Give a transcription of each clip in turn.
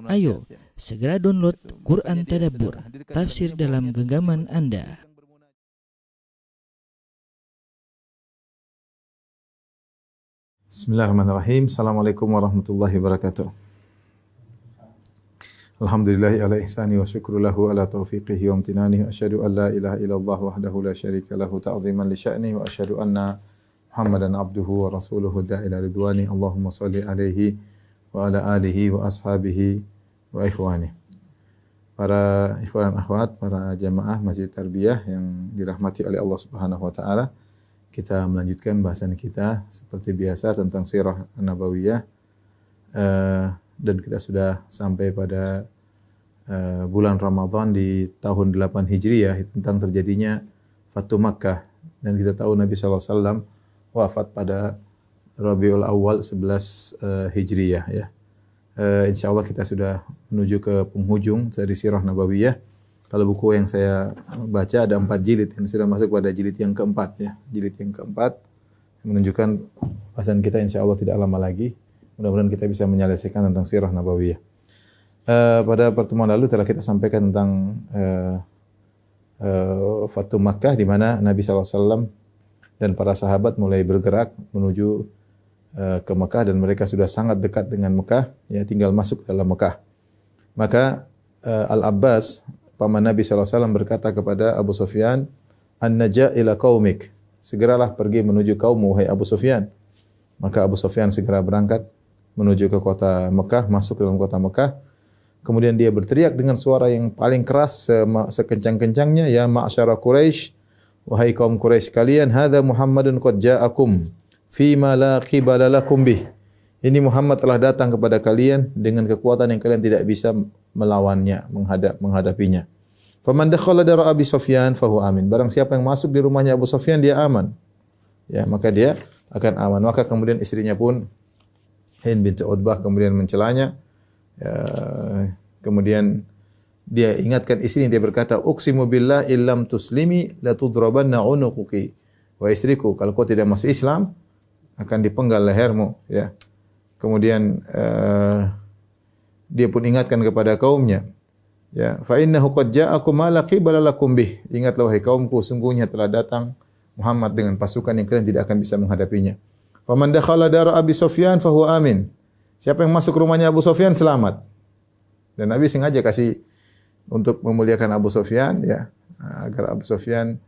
Ayo, segera download Quran Tadabbur, tafsir dalam genggaman Anda. Bismillahirrahmanirrahim. Assalamualaikum warahmatullahi wabarakatuh. Alhamdulillahi ala ihsani wa syukru lahu ala taufiqihi wa amtinanihi wa asyhadu an la ilaha illallah wahdahu la syarika lahu ta'ziman li sya'nihi wa asyhadu anna Muhammadan abduhu wa rasuluhu da'ila ridwani. Allahumma shalli alaihi wa ala alihi wa ashabihi wa ikhwani. Para ikhwan dan akhwat, para jamaah Masjid Tarbiyah yang dirahmati oleh Allah Subhanahu wa taala, kita melanjutkan bahasan kita seperti biasa tentang sirah Nabawiyah, dan kita sudah sampai pada bulan Ramadan di tahun 8 Hijriyah tentang terjadinya Fatu Makkah, dan kita tahu Nabi SAW wafat pada Rabiul Awal 11 Hijriyah ya. Insyaallah kita sudah menuju ke penghujung dari sirah Nabawiyah. Kalau buku yang saya baca ada 4 jilid, yang sudah masuk pada jilid yang keempat ya. Jilid yang keempat menunjukkan bahasan kita insyaallah tidak lama lagi. Mudah-mudahan kita bisa menyelesaikan tentang sirah Nabawiyah. Pada pertemuan lalu telah kita sampaikan tentang Fatu Makkah, di mana Nabi SAW dan para sahabat mulai bergerak menuju ke Mekah, dan mereka sudah sangat dekat dengan Mekah, ya, tinggal masuk dalam Mekah. Maka Al-Abbas, paman Nabi SAW, berkata kepada Abu Sufyan, "An-naja' ila qaumik." Segeralah pergi menuju kaummu, wahai Abu Sufyan. Maka Abu Sufyan segera berangkat menuju ke kota Mekah, masuk dalam kota Mekah. Kemudian dia berteriak dengan suara yang paling keras, sekencang-kencangnya, "Ya ma'syara Quraisy, wahai kaum Quraisy kalian, hadza Muhammadun qad ja'akum fima la qibala lakum bih." Ini Muhammad telah datang kepada kalian dengan kekuatan yang kalian tidak bisa melawannya, menghadapinya. Faman dakhala dara Abi Sufyan fahu amin. Barang siapa yang masuk di rumahnya Abu Sufyan, dia aman. Ya, maka dia akan aman. Maka kemudian istrinya pun Hind binti Utbah kemudian mencelanya. Ya, kemudian dia ingatkan istrinya, dia berkata, "Uqsimu billah illam tuslimi la tudrabanna unuquki." Wahai istriku, kalau kau tidak masuk Islam, akan dipenggal lehermu, ya. Kemudian dia pun ingatkan kepada kaumnya, ya, fa innahu qad ja'akum ma la qibala lakum bih. Ingatlah wahai kaumku, sungguhnya telah datang Muhammad dengan pasukan yang kalian tidak akan bisa menghadapinya. Faman dakhala dara Abi Sufyan fa huwa amin. Siapa yang masuk rumahnya Abu Sufyan selamat. Dan Nabi sengaja kasih untuk memuliakan Abu Sufyan, ya, agar Abu Sufyan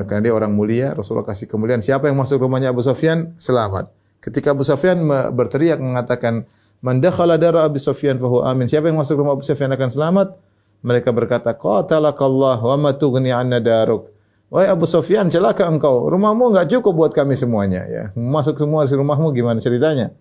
karena dia orang mulia, Rasulullah kasih kemuliaan. Siapa yang masuk rumahnya Abu Sufyan selamat. Ketika Abu Sufyan berteriak mengatakan, "Man dakhala dara Abi Sufyan fa huwa amin." Siapa yang masuk rumah Abu Sufyan akan selamat. Mereka berkata, "Qatalakallah wa ma tughni 'anna daruk." Wahai Abu Sufyan, celaka engkau. Rumahmu enggak cukup buat kami semuanya, ya. Masuk semua di rumahmu, gimana ceritanya?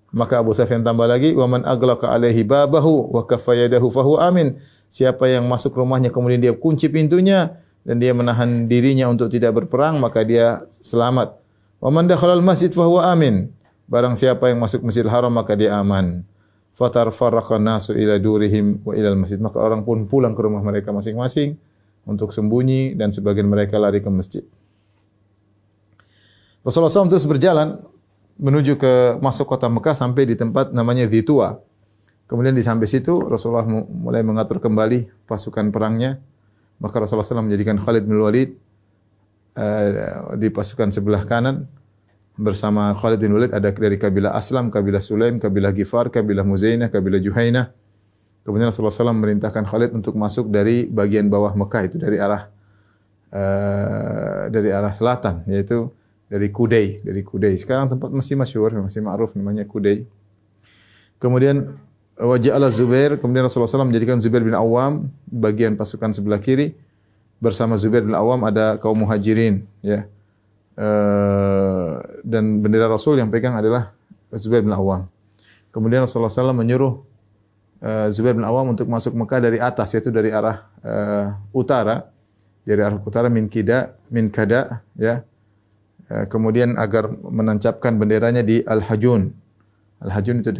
Maka Abu Sufyan tambah lagi, "Wa man aghlaqa 'alaihi babahu wa kaffa yadahu fa huwa amin." Siapa yang masuk rumahnya kemudian dia kunci pintunya dan dia menahan dirinya untuk tidak berperang, maka dia selamat. Wa man dakhala al-masjid fa huwa amin. Barang siapa yang masuk Masjidil Haram maka dia aman. Fatarfarraqa an-nasu ila durihim wa ila al-masjid. Maka orang pun pulang ke rumah mereka masing-masing untuk sembunyi, dan sebagian mereka lari ke masjid. Rasulullah SAW terus berjalan menuju ke masuk kota Mekah sampai di tempat namanya Dhitua. Kemudian di sampai situ Rasulullah mulai mengatur kembali pasukan perangnya. Maka Rasulullah SAW menjadikan Khalid bin Walid di pasukan sebelah kanan. Bersama Khalid bin Walid ada dari kabilah Aslam, kabilah Sulaim, kabilah Ghifar, kabilah Muzainah, kabilah Juhainah. Kemudian Rasulullah SAW memerintahkan Khalid untuk masuk dari bagian bawah Mekah, itu dari arah selatan, yaitu dari Kudai, Sekarang tempat masih masyhur, masih ma'ruf namanya Kudai. Kemudian waja'ala Zubair, kemudian Rasulullah SAW menjadikan Zubair bin Awam bagian pasukan sebelah kiri. Bersama Zubair bin Awam ada kaum Muhajirin, ya. Dan bendera Rasul yang pegang adalah Zubair bin Awam. Kemudian Rasulullah SAW menyuruh Zubair bin Awam untuk masuk Mekah dari atas, yaitu dari arah utara, min kada, ya. Kemudian agar menancapkan benderanya di Al-Hajun. Al-Hajun itu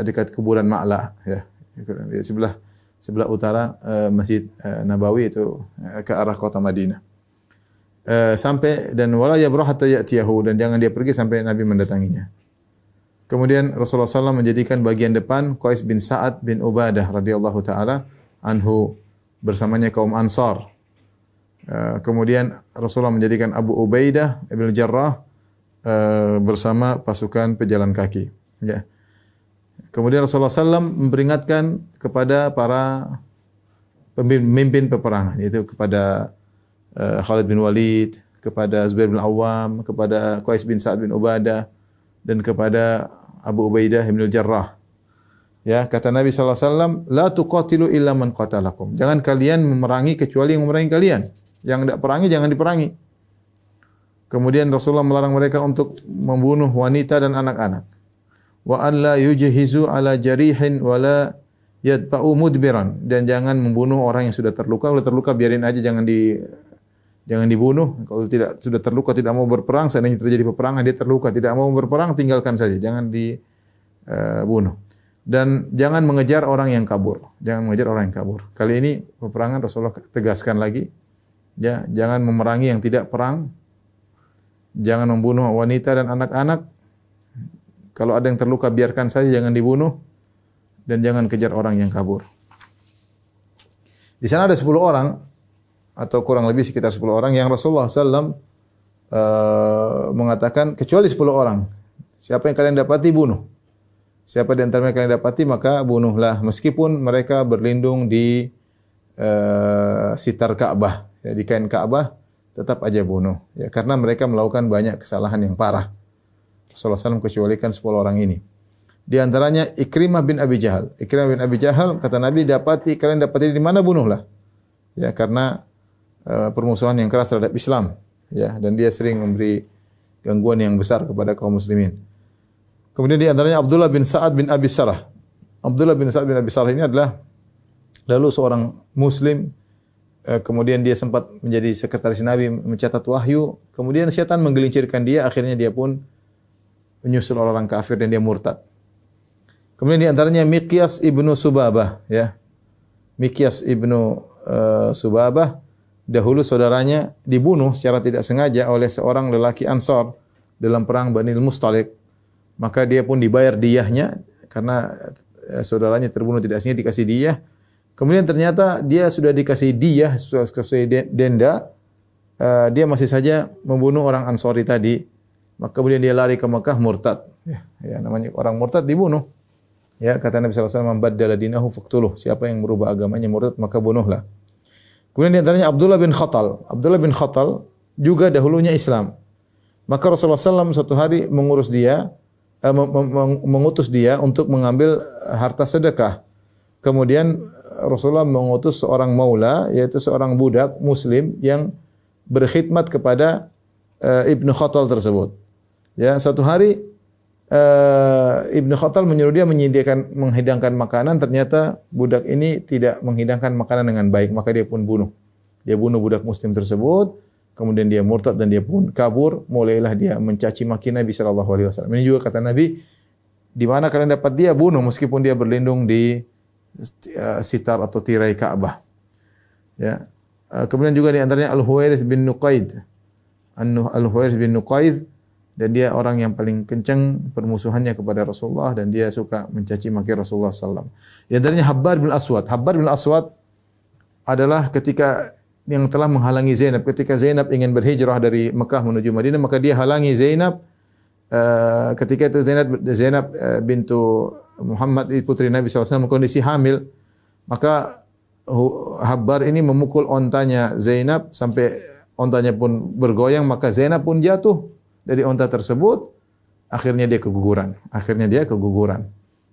dekat kuburan Ma'la, ya. Di sebelah utara Masjid Nabawi, itu ke arah kota Madinah. Sampai dan wala yabrah hatta ya'tiyahu, dan jangan dia pergi sampai Nabi mendatanginya. Kemudian Rasulullah SAW menjadikan bagian depan Qais bin Sa'ad bin Ubadah radhiyallahu taala anhu bersamanya kaum Ansar. Kemudian Rasulullah menjadikan Abu Ubaidah bin Jarrah bersama pasukan pejalan kaki. Ya. Kemudian Rasulullah SAW memperingatkan kepada para pemimpin peperangan, yaitu kepada Khalid bin Walid, kepada Zubair bin Awam, kepada Qais bin Sa'ad bin Ubadah, dan kepada Abu Ubaidah bin Jarrah. Ya, kata Nabi SAW, la tuqatilu illa man qatalakum. Jangan kalian memerangi kecuali yang memerangi kalian. Yang tidak perangi jangan diperangi. Kemudian Rasulullah melarang mereka untuk membunuh wanita dan anak-anak. Wa an la yujhizu ala jarihin wa la yadba'u mudbiran, dan jangan membunuh orang yang sudah terluka. Kalau terluka biarin aja, jangan dibunuh. Kalau tidak sudah terluka, tidak mau berperang, seandainya terjadi peperangan dia terluka, tidak mau berperang, tinggalkan saja, jangan dibunuh. Dan jangan mengejar orang yang kabur. Jangan mengejar orang yang kabur. Kali ini peperangan Rasulullah tegaskan lagi, ya, jangan memerangi yang tidak perang. Jangan membunuh wanita dan anak-anak. Kalau ada yang terluka biarkan saja, jangan dibunuh. Dan jangan kejar orang yang kabur. Di sana ada 10 orang atau kurang lebih sekitar 10 orang yang Rasulullah SAW mengatakan kecuali 10 orang. Siapa yang kalian dapati bunuh. Siapa di antara mereka yang dapati maka bunuhlah, meskipun mereka berlindung di sitar Ka'bah, ya, di kain Ka'bah, tetap aja bunuh, ya, karena mereka melakukan banyak kesalahan yang parah. Rasulullah SAW kecualikan 10 orang ini. Di antaranya Ikrimah bin Abi Jahal. Ikrimah bin Abi Jahal kata Nabi, kalian dapati di mana bunuhlah. Ya, karena permusuhan yang keras terhadap Islam, ya, dan dia sering memberi gangguan yang besar kepada kaum muslimin. Kemudian di antaranya Abdullah bin Sa'ad bin Abi Sarah. Abdullah bin Sa'ad bin Abi Sarah ini adalah lalu seorang muslim, kemudian dia sempat menjadi sekretaris Nabi mencatat wahyu, kemudian syaitan menggelincirkan dia, akhirnya dia pun menyusul orang kafir dan dia murtad. Kemudian di antaranya Miqyas ibnu Subabah, ya. Miqyas ibnu Subabah, dahulu saudaranya dibunuh secara tidak sengaja oleh seorang lelaki Ansar dalam perang Bani Mustalik. Maka dia pun dibayar diyahnya karena saudaranya terbunuh tidak sengaja, dikasih diyah. Kemudian ternyata dia sudah dikasih diyah sesuai denda, dia masih saja membunuh orang Ansari tadi. Maka kemudian dia lari ke Mekah murtad. Ya, namanya orang murtad dibunuh. Ya, kata Nabi sallallahu alaihi wasallam, "Baddala dinahu faqtuluh." Siapa yang merubah agamanya murtad maka bunuhlah. Kemudian di antaranya Abdullah bin Khattal. Abdullah bin Khattal juga dahulunya Islam. Maka Rasulullah SAW suatu hari mengutus dia untuk mengambil harta sedekah. Kemudian Rasulullah mengutus seorang maula, yaitu seorang budak muslim yang berkhidmat kepada Ibnu Khattal tersebut. Ya, suatu hari Ibnu Khattal menyuruh dia menghidangkan makanan, ternyata budak ini tidak menghidangkan makanan dengan baik, maka dia pun bunuh. Dia bunuh budak muslim tersebut, kemudian dia murtad dan dia pun kabur, mulailah dia mencaci maki Nabi sallallahu alaihi wasallam. Ini juga kata Nabi, di mana kalian dapat dia bunuh meskipun dia berlindung di sitar atau tirai Ka'bah. Ya. Kemudian juga di antaranya Al-Huwairits bin Nuqaid. Al-Huwairits bin Nuqaid, dan dia orang yang paling kencang permusuhannya kepada Rasulullah dan dia suka mencaci maki Rasulullah sallallahu alaihi wasallam. Di antaranya Habbar bin Aswad. Habbar bin Aswad adalah ketika yang telah menghalangi Zainab. Ketika Zainab ingin berhijrah dari Mekah menuju Madinah, maka dia halangi Zainab. Ketika itu Zainab bintu Muhammad, putri Nabi SAW, kondisi hamil. Maka Habbar ini memukul ontanya Zainab sampai ontanya pun bergoyang, maka Zainab pun jatuh dari onta tersebut. Akhirnya dia keguguran.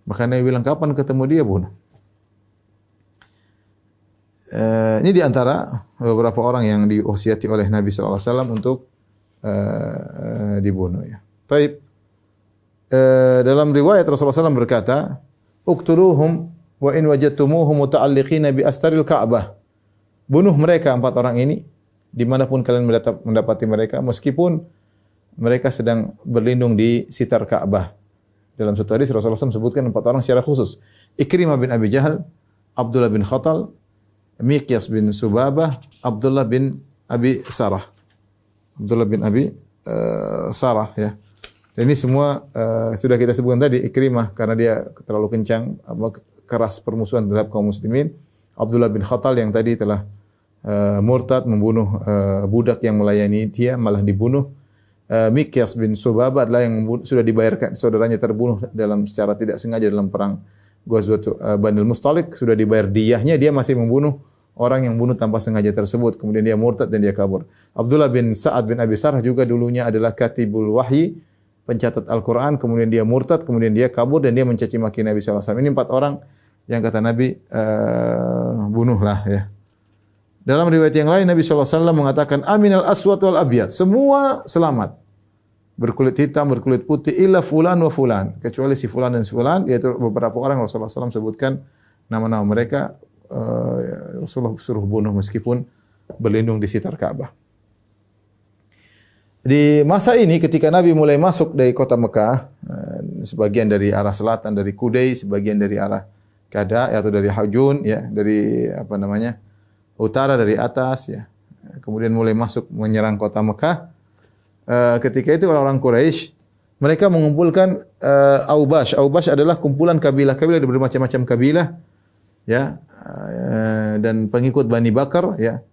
Maka Nabi bilang, kapan ketemu dia bunuh. Ini di antara beberapa orang yang diwasiati oleh Nabi SAW untuk dibunuh. Ya. Taib. Dalam riwayat Rasulullah SAW berkata, "Uqtuluhum wa in wajadtumuhum muta'alliqina bi astaril Ka'bah." Bunuh mereka 4 orang ini dimanapun kalian mendapati mereka, meskipun mereka sedang berlindung di sitar Ka'bah. Dalam satu hadis Rasulullah SAW sebutkan 4 orang secara khusus. Ikrimah bin Abi Jahal, Abdullah bin Khattal, Miqyas bin Subabah, Abdullah bin Abi Sarah. Abdullah bin Abi Sarah, ya. Dan ini semua sudah kita sebutkan tadi, Ikrimah karena dia terlalu kencang, keras permusuhan terhadap kaum muslimin. Abdullah bin Khattal yang tadi telah murtad, membunuh budak yang melayani dia, malah dibunuh. Mikyas bin Subaba adalah yang sudah dibayarkan, saudaranya terbunuh secara tidak sengaja dalam perang Ghazwat Banil Mustalik, sudah dibayar diyahnya, dia masih membunuh orang yang bunuh tanpa sengaja tersebut. Kemudian dia murtad dan dia kabur. Abdullah bin Sa'ad bin Abi Sarh juga dulunya adalah katibul wahyi, pencatat Al-Quran, kemudian dia murtad, kemudian dia kabur dan dia mencaci maki Nabi SAW. Ini 4 orang yang kata Nabi bunuhlah ya. Dalam riwayat yang lain Nabi SAW mengatakan aminal aswad wal abyad, semua selamat. Berkulit hitam, berkulit putih, illa fulan wa fulan, kecuali si fulan dan si fulan, yaitu beberapa orang Rasulullah SAW sebutkan nama-nama mereka. Rasulullah suruh bunuh meskipun berlindung di sekitar Ka'bah. Di masa ini ketika Nabi mulai masuk dari kota Mekah, sebagian dari arah selatan dari Kudai, sebagian dari arah Kada atau dari Hajun ya, dari utara dari atas ya. Kemudian mulai masuk menyerang kota Mekah. Ketika itu orang-orang Quraisy mereka mengumpulkan Aubash. Aubash adalah kumpulan kabilah-kabilah dari bermacam-macam kabilah ya, dan pengikut Bani Bakar ya,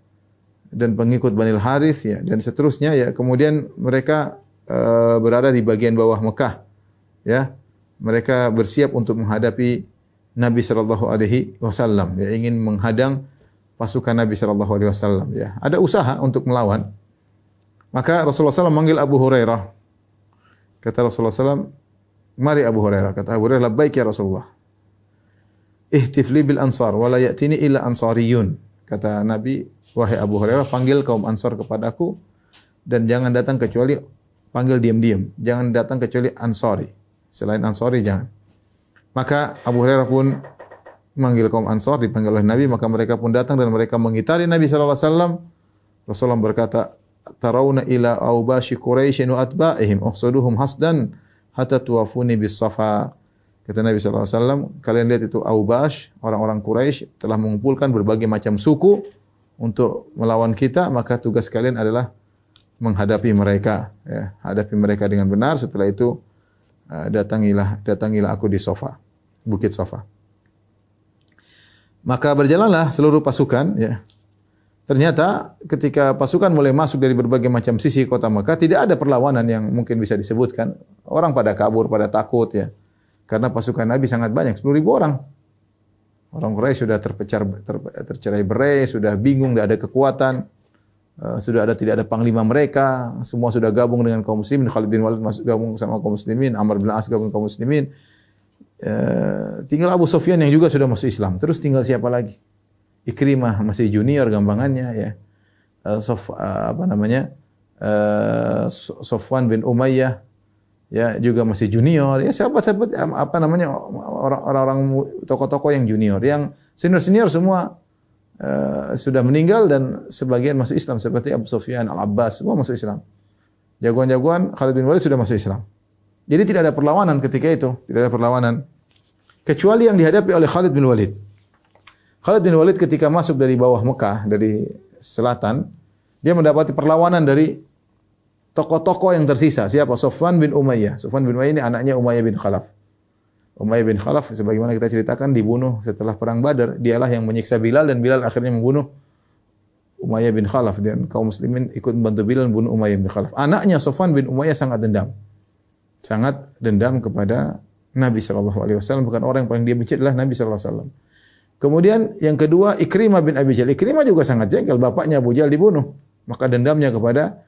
dan pengikut Bani Al-Harits ya, dan seterusnya ya. Kemudian mereka berada di bagian bawah Mekah ya. Mereka bersiap untuk menghadapi Nabi sallallahu alaihi wasallam ya, ingin menghadang pasukan Nabi sallallahu alaihi wasallam ya. Ada usaha untuk melawan. Maka Rasulullah SAW manggil Abu Hurairah. Kata Rasulullah SAW, "Mari Abu Hurairah." Kata Abu Hurairah, "Labbaik ya Rasulullah. Ihtif li bil ansar wa la ya'tini illa ansariyun." Kata Nabi, "Wahai Abu Hurairah, panggil kaum Ansar kepadaku dan jangan datang kecuali panggil diam-diam. Jangan datang kecuali Ansari. Selain Ansari jangan." Maka Abu Hurairah pun memanggil kaum Ansar, dipanggil oleh Nabi, maka mereka pun datang dan mereka mengitari Nabi sallallahu alaihi wasallam. Rasulullah berkata, "Tarawna ila aubashi Quraisyin wa atba'ihim uhsuduhum hasdan hatta tuwafuni bis Safa." Kata Nabi sallallahu alaihi wasallam, kalian lihat itu Aubash, orang-orang Quraisy telah mengumpulkan berbagai macam suku untuk melawan kita, maka tugas kalian adalah menghadapi mereka ya, hadapi mereka dengan benar. Setelah itu datangilah aku di Safa, Bukit Safa. Maka berjalanlah seluruh pasukan ya. Ternyata ketika pasukan mulai masuk dari berbagai macam sisi kota Mekah, tidak ada perlawanan yang mungkin bisa disebutkan. Orang pada kabur, pada takut ya. Karena pasukan Nabi sangat banyak, 10.000 orang. Orang Quraisy sudah tercerai-berai, sudah bingung, tidak ada kekuatan. Tidak ada panglima mereka, semua sudah gabung dengan kaum muslimin. Khalid bin Walid masuk gabung sama kaum muslimin, Amr bin As gabung kaum muslimin. Tinggal Abu Sufyan yang juga sudah masuk Islam. Terus tinggal siapa lagi? Ikrimah masih junior gampangannya ya. Sofwan bin Umayyah ya juga masih junior. Ya sahabat-sahabat orang-orang tokoh-tokoh yang junior, yang senior-senior semua sudah meninggal dan sebagian masuk Islam seperti Abu Sufyan, Al-Abbas, semua masuk Islam. Jagoan-jagoan Khalid bin Walid sudah masuk Islam. Jadi tidak ada perlawanan ketika itu, tidak ada perlawanan kecuali yang dihadapi oleh Khalid bin Walid. Khalid bin Walid ketika masuk dari bawah Mekah, dari selatan, dia mendapati perlawanan dari tokoh-tokoh yang tersisa. Siapa? Sofwan bin Umayyah. Sofwan bin Umayyah ini anaknya Umayyah bin Khalaf. Umayyah bin Khalaf sebagaimana kita ceritakan dibunuh setelah perang Badar. Dialah yang menyiksa Bilal dan Bilal akhirnya membunuh Umayyah bin Khalaf, dan kaum muslimin ikut membantu Bilal membunuh Umayyah bin Khalaf. Anaknya Sofwan bin Umayyah sangat dendam. Sangat dendam kepada Nabi sallallahu alaihi wasallam, bukan orang yang paling dia benci adalah Nabi sallallahu alaihi wasallam. Kemudian yang kedua Ikrimah bin Abi Jahal. Ikrimah juga sangat jengkel, bapaknya Abu Jahal dibunuh. Maka dendamnya kepada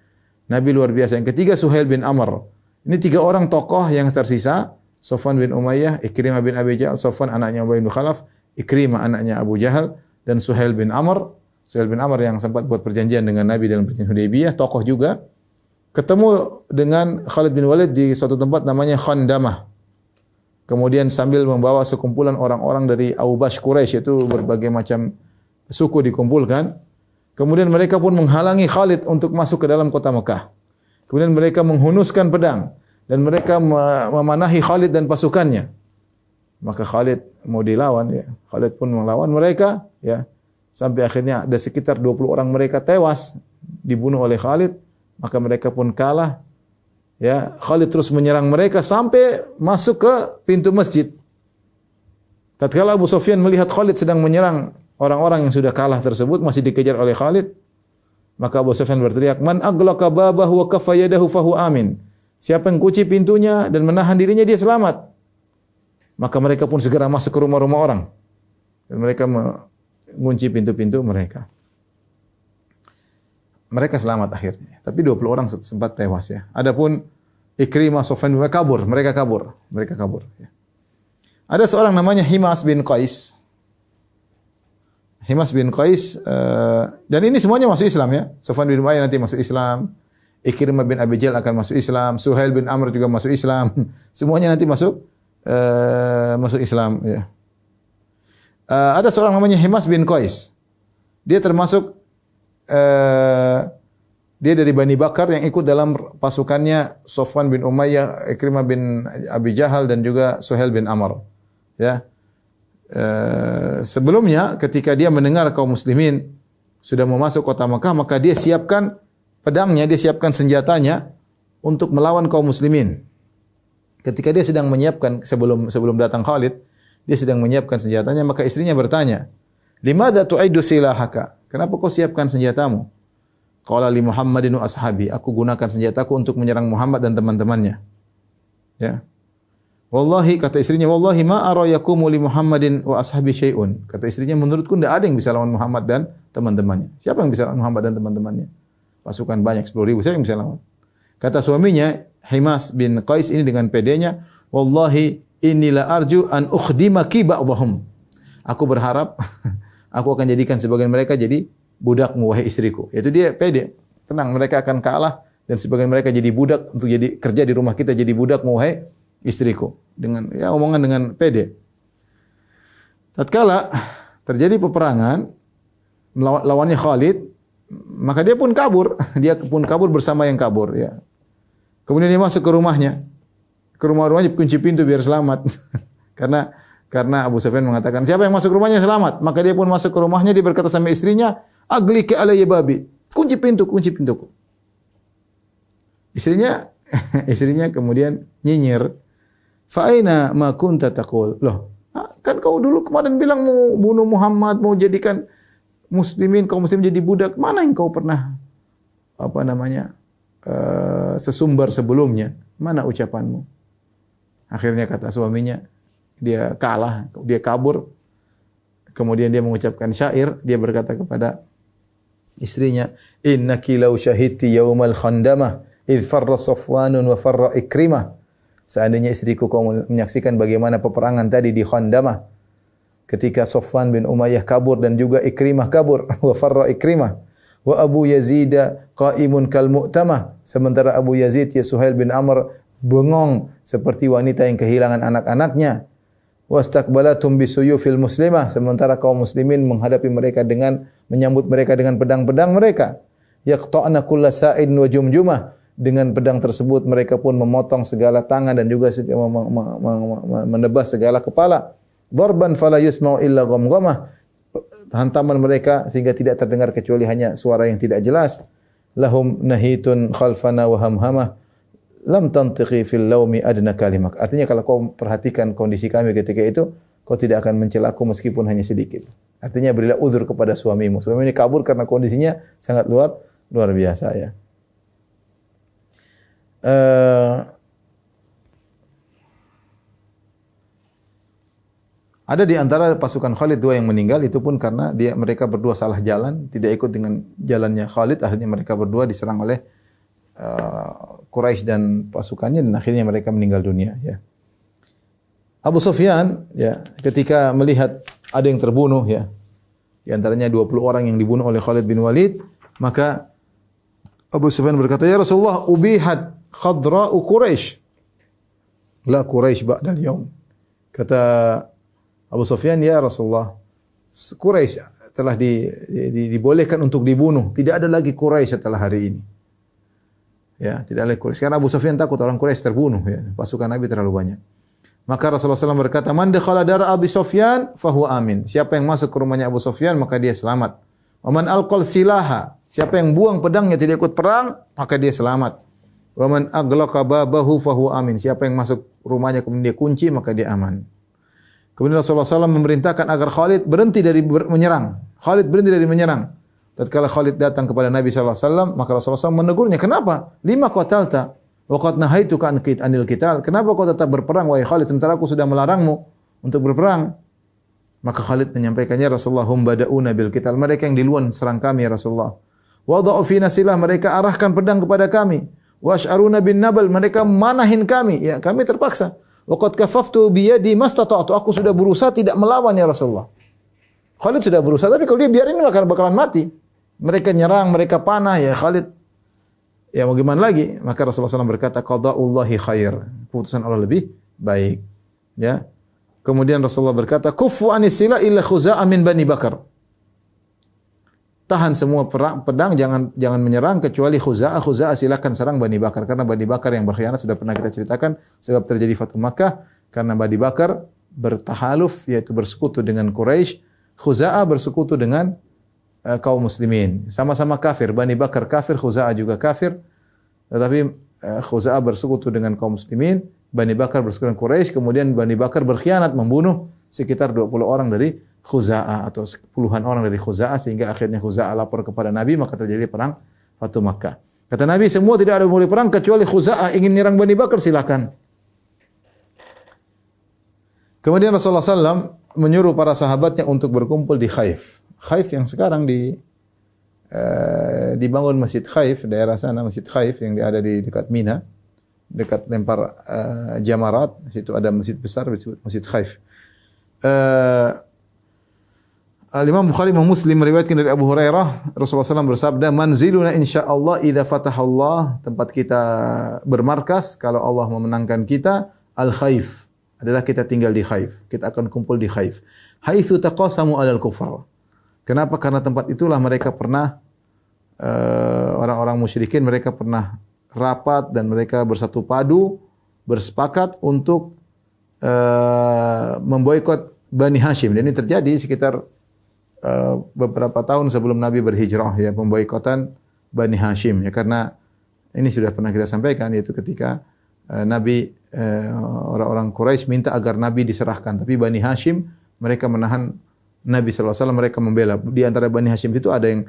Nabi luar biasa. Yang ketiga Suhail bin Amr. Ini 3 orang tokoh yang tersisa. Sofwan bin Umayyah, Ikrimah bin Abi Jahal, Sofwan anaknya Umayyah bin Khalaf, Ikrimah anaknya Abu Jahal, dan Suhail bin Amr. Suhail bin Amr yang sempat buat perjanjian dengan Nabi dalam perjanjian Hudaybiyah, tokoh juga. Ketemu dengan Khalid bin Walid di suatu tempat namanya Khandamah. Kemudian sambil membawa sekumpulan orang-orang dari Aubash Quraisy, itu berbagai macam suku dikumpulkan. Kemudian mereka pun menghalangi Khalid untuk masuk ke dalam kota Mekah. Kemudian mereka menghunuskan pedang dan mereka memanahi Khalid dan pasukannya. Maka Khalid mau dilawan ya. Khalid pun melawan mereka ya. Sampai akhirnya ada sekitar 20 orang mereka tewas dibunuh oleh Khalid. Maka mereka pun kalah Ya, Khalid terus menyerang mereka sampai masuk ke pintu masjid. Tatkala Abu Sufyan melihat Khalid sedang menyerang orang-orang yang sudah kalah tersebut masih dikejar oleh Khalid, maka Abu Sufyan berteriak, "Man aghlaqa babahu wa kaffa yadahu fahu amin." Siapa yang kunci pintunya dan menahan dirinya dia selamat. Maka mereka pun segera masuk ke rumah-rumah orang dan mereka mengunci pintu-pintu mereka. Mereka selamat akhirnya. Tapi 20 orang sempat tewas ya. Adapun Ikrimah, Sufyan mereka kabur. Ya. Ada seorang namanya Himas bin Qais. Dan ini semuanya masuk Islam ya. Sufyan bin Umayyah nanti masuk Islam. Ikrimah bin Abi Jahal akan masuk Islam. Suhail bin Amr juga masuk Islam. Semuanya nanti masuk Islam ya. Ada seorang namanya Himas bin Qais. Dia termasuk dia dari Bani Bakar yang ikut dalam pasukannya Sufyan bin Umayyah, Ikrimah bin Abi Jahal dan juga Suhail bin Amr. Ya. Sebelumnya ketika dia mendengar kaum muslimin sudah mau masuk kota Makkah, maka dia siapkan pedangnya, dia siapkan senjatanya untuk melawan kaum muslimin. Ketika dia sedang menyiapkan sebelum datang Khalid, dia sedang menyiapkan senjatanya, maka istrinya bertanya, "Limadza tu'iddu silahaka?" Kenapa kau siapkan senjatamu? Qala li Muhammadin wa ashabi. Aku gunakan senjataku untuk menyerang Muhammad dan teman-temannya. Ya. Wallahi, kata istrinya, wallahi ma ara yakumu li Muhammadin wa ashabi syai'un. Kata istrinya, menurutku tidak ada yang bisa lawan Muhammad dan teman-temannya. Siapa yang bisa lawan Muhammad dan teman-temannya? Pasukan banyak 10.000, siapa yang bisa lawan? Kata suaminya, Himas bin Qais ini dengan pedenya, wallahi inilah arju an ukhdimaki ba'dahum. Aku berharap aku akan jadikan sebagian mereka jadi budakmu wahai istriku. Yaitu dia pede, tenang mereka akan kalah dan sebagian mereka jadi budak untuk jadi kerja di rumah kita jadi budakmu wahai istriku. Dengan ya omongan dengan pede. Tatkala terjadi peperangan lawannya Khalid, maka dia pun kabur. Dia pun kabur bersama yang kabur ya. Kemudian dia masuk ke rumahnya. Ke rumahnya kunci pintu biar selamat. Karena Abu Sufyan mengatakan, siapa yang masuk rumahnya selamat. Maka dia pun masuk ke rumahnya, dia berkata sama istrinya, "Agliki alayya babi." Kunci pintuku. Istrinya kemudian nyinyir, "Fa aina ma kunta taqul?" Loh, kan kau dulu kemarin bilang mau bunuh Muhammad, mau jadikan kaum muslimin jadi budak. Mana yang kau pernah sesumbar sebelumnya? Mana ucapanmu? Akhirnya kata suaminya, dia kalah, dia kabur. Kemudian dia mengucapkan syair, dia berkata kepada istrinya, "Innaki law syahidti yaumal khandamah idh farra Safwanun wa farra Ikrimah." Seandainya istriku kau menyaksikan bagaimana peperangan tadi di Khandamah ketika Safwan bin Umayyah kabur dan juga Ikrimah kabur, wa farra Ikrimah wa Abu Yazid qa'imun kal mu'tamah, sementara Abu Yazid ya Suhail bin Amr bengong seperti wanita yang kehilangan anak-anaknya. Wastaqbalatum bisuyufil muslimah, sementara kaum muslimin menghadapi mereka dengan menyambut mereka dengan pedang-pedang mereka. Yaqta'na kulla sa'id wa jumjumah, dengan pedang tersebut mereka pun memotong segala tangan dan juga menebas segala kepala. Darban fala yusma'u illa ghamghamah, hantaman mereka sehingga tidak terdengar kecuali hanya suara yang tidak jelas. Lahum nahitun khalfana wa hamhamah lam tantiqi fil laumi adna kalimak. Artinya kalau kau perhatikan kondisi kami ketika itu, kau tidak akan mencelaku meskipun hanya sedikit. Artinya berilah uzur kepada suamimu. Suami ini kabur karena kondisinya sangat luar biasa ya. Ada di antara pasukan Khalid dua yang meninggal, itu pun karena mereka berdua salah jalan, tidak ikut dengan jalannya Khalid. Akhirnya mereka berdua diserang oleh Quraisy dan pasukannya dan akhirnya mereka meninggal dunia ya. Abu Sufyan ya ketika melihat ada yang terbunuh ya, di antaranya 20 orang yang dibunuh oleh Khalid bin Walid, maka Abu Sufyan berkata, "Ya Rasulullah, ubihat khadra'u Quraisy, la Quraisy ba'dal yaum." Kata Abu Sufyan, "Ya Rasulullah, Quraisy telah dibolehkan untuk dibunuh, tidak ada lagi Quraisy setelah hari ini." Ya, tidak ada Quraisy. Karena Abu Sufyan takut orang Quraisy terbunuh ya. Pasukan Nabi terlalu banyak. Maka Rasulullah SAW berkata, "Man dakhala dara Abi Sufyan fahuwa amin." Siapa yang masuk ke rumahnya Abu Sufyan maka dia selamat. "Wa man alqal silaha." Siapa yang buang pedangnya tidak ikut perang, maka dia selamat. Wa man aghlaqa babahu fahuwa amin. Siapa yang masuk rumahnya kemudian dia kunci, maka dia aman. Kemudian Rasulullah SAW memerintahkan agar Khalid berhenti dari menyerang. Khalid berhenti dari menyerang. Tatkala Khalid datang kepada Nabi SAW, maka Rasulullah SAW menegurnya. Kenapa? Lima qatalta wa qad nahaituka anil qital. Kenapa kau tetap berperang wahai Khalid sementara aku sudah melarangmu untuk berperang? Maka Khalid menyampaikannya, Rasulullah hum bada'una bil qital. Mereka yang duluan serang kami ya Rasulullah. Wada'u fina silah, mereka arahkan pedang kepada kami. Wa asy'aruna bin nabal, mereka manahin kami. Ya, kami terpaksa. Waqad kafaftu biyadi mastata'tu. Aku sudah berusaha tidak melawan ya Rasulullah. Khalid sudah berusaha, tapi kalau dia biarin bakalan mati. Mereka nyerang, mereka panah ya Khalid. Ya mau gimana lagi? Maka Rasulullah SAW berkata, qada'ullahi khair. Keputusan Allah lebih baik. Ya. Kemudian Rasulullah berkata, kuffu anis sila illa Khuza'ah min Bani Bakar. Tahan semua pedang, jangan menyerang kecuali Khuza'ah. Khuza'ah silakan serang Bani Bakar, karena Bani Bakar yang berkhianat sudah pernah kita ceritakan sebab terjadi Fathu Makkah karena Bani Bakar bertahaluf, yaitu bersekutu dengan Quraisy. Khuza'ah bersekutu dengan kaum muslimin. Sama-sama kafir, Bani Bakar kafir, Khuza'ah juga kafir. Tetapi Khuza'ah bersekutu dengan kaum muslimin, Bani Bakar bersekutu dengan Quraisy, kemudian Bani Bakar berkhianat membunuh sekitar 20 orang dari Khuza'ah atau puluhan orang dari Khuza'ah sehingga akhirnya Khuza'ah lapor kepada Nabi, maka terjadi perang Fathu Makkah. Kata Nabi, semua tidak ada boleh perang kecuali Khuza'ah ingin menyerang Bani Bakar, silakan. Kemudian Rasulullah SAW menyuruh para sahabatnya untuk berkumpul di Khaif. Khaif yang sekarang dibangun Masjid Khaif, daerah sana Masjid Khaif yang ada di dekat Mina, dekat lempar jamarat. Situ ada masjid besar disebut Masjid Khaif. Al-Imam Bukhari dan Muslim meriwayatkan dari Abu Hurairah, Rasulullah SAW bersabda, manziluna insyaallah idza fatahallah, tempat kita bermarkas kalau Allah memenangkan kita, al-Khaif, adalah kita tinggal di Khaif. Kita akan kumpul di Khaif. Haitsu taqasamu 'alal kufar. Kenapa? Karena tempat itulah mereka pernah orang-orang musyrikin, mereka pernah rapat dan mereka bersatu padu, bersepakat untuk memboikot Bani Hashim. Dan ini terjadi sekitar beberapa tahun sebelum Nabi berhijrah, ya, pemboikotan Bani Hashim, ya, karena ini sudah pernah kita sampaikan, yaitu ketika Nabi orang-orang Quraisy minta agar Nabi diserahkan, tapi Bani Hashim mereka menahan Nabi SAW, mereka membela. Di antara Bani Hashim itu ada yang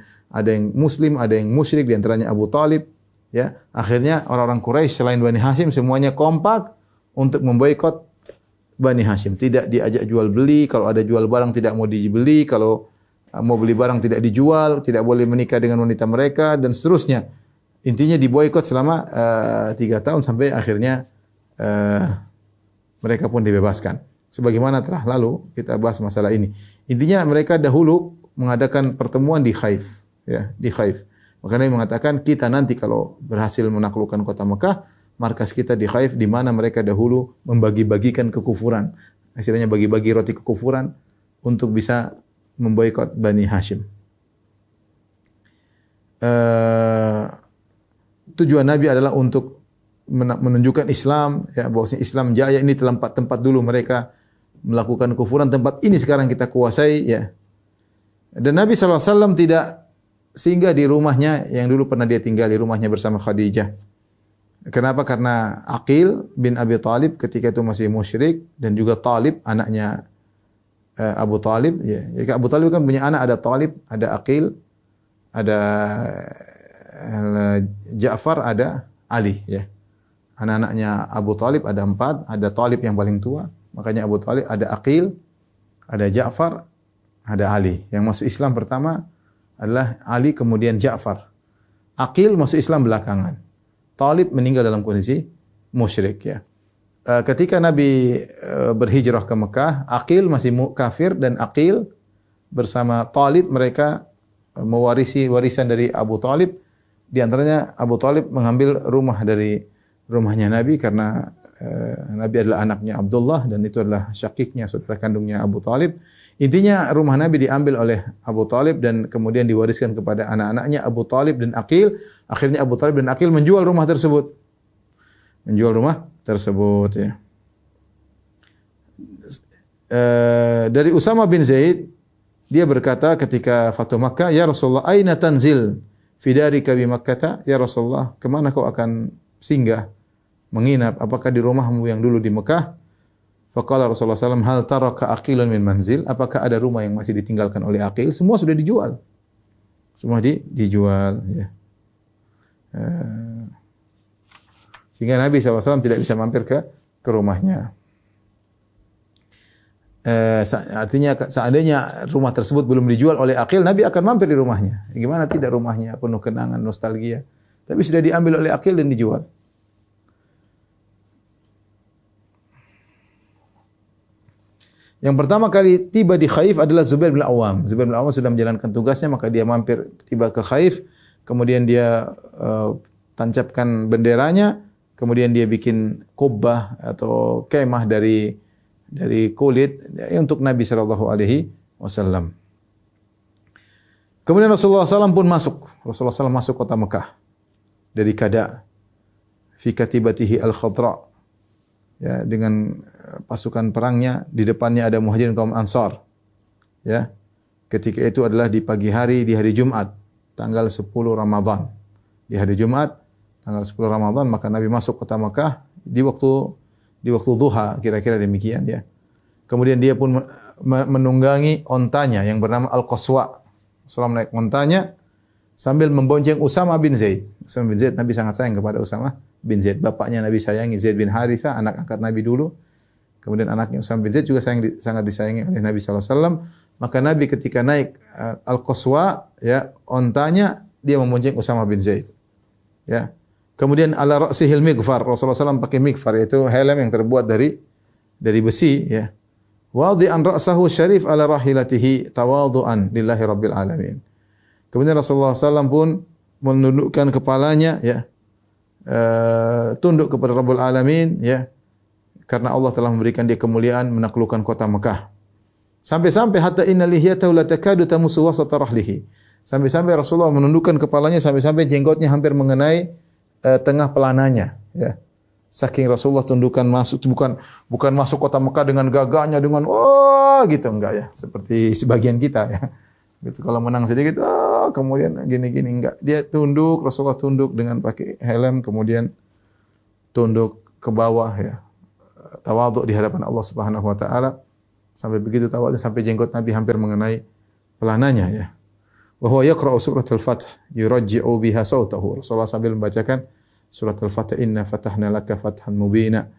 muslim, ada yang musyrik, di antaranya Abu Talib, ya. Akhirnya orang-orang Quraisy selain Bani Hashim semuanya kompak untuk memboikot Bani Hashim. Tidak diajak jual beli, kalau ada jual barang tidak mau dibeli, kalau mau beli barang tidak dijual, tidak boleh menikah dengan wanita mereka, dan seterusnya. Intinya diboikot selama 3 tahun sampai akhirnya mereka pun dibebaskan. Sebagaimana telah lalu kita bahas masalah ini. Intinya mereka dahulu mengadakan pertemuan di Khaif, ya, di Khaif. Makanya mengatakan kita nanti kalau berhasil menaklukkan kota Mekah, markas kita di Khaif, di mana mereka dahulu membagi-bagikan kekufuran. Hasilnya bagi-bagi roti kekufuran untuk bisa memboikot Bani Hashim. Tujuan Nabi adalah untuk menunjukkan Islam, ya, bahwasanya Islam jaya. Ini tempat dulu mereka melakukan kekufuran, tempat ini sekarang kita kuasai, ya. Dan Nabi SAW tidak singgah di rumahnya yang dulu pernah dia tinggal, di rumahnya bersama Khadijah. Kenapa? Karena Aqil bin Abi Talib ketika itu masih musyrik, dan juga Talib anaknya Abu Talib, ya. Abu Talib kan punya anak, ada Talib, ada Aqil, ada Ja'far, ada Ali, ya. Anak-anaknya Abu Talib ada 4, ada Talib yang paling tua, makanya Abu Talib, ada Aqil, ada Ja'far, ada Ali. Yang masuk Islam pertama adalah Ali, kemudian Ja'far. Aqil masuk Islam belakangan. Talib meninggal dalam kondisi musyrik, ya. Ketika Nabi berhijrah ke Mekah, Aqil masih kafir, dan Aqil bersama Talib mereka mewarisi warisan dari Abu Talib. Di antaranya Abu Talib mengambil rumah dari rumahnya Nabi karena Nabi adalah anaknya Abdullah dan itu adalah syakiknya, saudara kandungnya Abu Talib. Intinya rumah Nabi diambil oleh Abu Talib dan kemudian diwariskan kepada anak-anaknya Abu Talib dan Aqil. Akhirnya Abu Talib dan Aqil menjual rumah tersebut. Ya. Dari Usama bin Zaid, dia berkata ketika Fathu Makkah, ya Rasulullah, aina tanzil fi darika bi Makkah? Ya Rasulullah, kemana kau akan singgah, menginap, apakah di rumahmu yang dulu di Mekah? Faqala Rasulullah SAW, hal taraka aqilun min manzil? Apakah ada rumah yang masih ditinggalkan oleh Aqil? Semua sudah dijual. Semua dijual. Ya. Sehingga Nabi SAW tidak bisa mampir ke rumahnya. Artinya seandainya rumah tersebut belum dijual oleh Aqil, Nabi akan mampir di rumahnya. Gimana tidak, rumahnya penuh kenangan, nostalgia. Tapi sudah diambil oleh Aqil dan dijual. Yang pertama kali tiba di Khaif adalah Zubair bin Awam. Zubair bin Awam sudah menjalankan tugasnya, maka dia mampir tiba ke Khaif. Kemudian dia tancapkan benderanya. Kemudian dia bikin kubbah atau kemah dari kulit untuk Nabi sallallahu alaihi wasallam. Kemudian Rasulullah SAW pun masuk. Rasulullah SAW masuk kota Mekah dari Kada fi katibatihi al-Khadra. Ya, dengan pasukan perangnya, di depannya ada Muhajirin kaum Ansar. Ya. Ketika itu adalah di pagi hari di hari Jumat, tanggal 10 Ramadan. Di hari Jumat tanggal 10 Ramadan maka Nabi masuk kota Mekah di waktu duha, kira-kira demikian ya. Kemudian dia pun menunggangi ontanya yang bernama Al-Qaswa. Rasulullah naik ontanya sambil membonceng Usama bin Zaid. Usama bin Zaid, Nabi sangat sayang kepada Usama bin Zaid. Bapaknya Nabi sayangi, Zaid bin Harithah, anak angkat Nabi dulu. Kemudian anaknya Usama bin Zaid juga sangat disayangi oleh Nabi SAW. Maka Nabi ketika naik Al-Qaswa, ya, ontanya, dia membonceng Usama bin Zaid. Ya. Kemudian ala ra'sihil mighfar, Rasulullah SAW pakai mighfar, yaitu helm yang terbuat dari besi, ya. Wadi'an ra'sahu syarif ala rahilatihi tawadhu'an lillahi rabbil alamin. Kemudian Rasulullah SAW pun menundukkan kepalanya, ya, tunduk kepada Rabbul Alamin, ya, karena Allah telah memberikan dia kemuliaan menaklukkan kota Mekah. Sampai-sampai hatta inna lihiyatahu la takadu tamusu wasata rahlihi. Sampai-sampai Rasulullah menundukkan kepalanya, sampai-sampai jenggotnya hampir mengenai tengah pelananya, ya. Saking Rasulullah tundukkan masuk, bukan masuk kota Mekah dengan gagahnya, dengan gitu, enggak ya, seperti sebagian kita ya. Gitu, kalau menang sedikit, kemudian gini-gini, enggak. Dia tunduk, Rasulullah tunduk dengan pakai helm, kemudian tunduk ke bawah, ya. Tawadhu di hadapan Allah Subhanahu wa taala. Sampai begitu tawadhu sampai jenggot Nabi hampir mengenai pelananya, ya. Wa huwa yaqra'u suratul Fath yurajji'u biha sautahu. Rasulullah sambil membacakan surat Al-Fath, inna fatahna laka fathan mubina.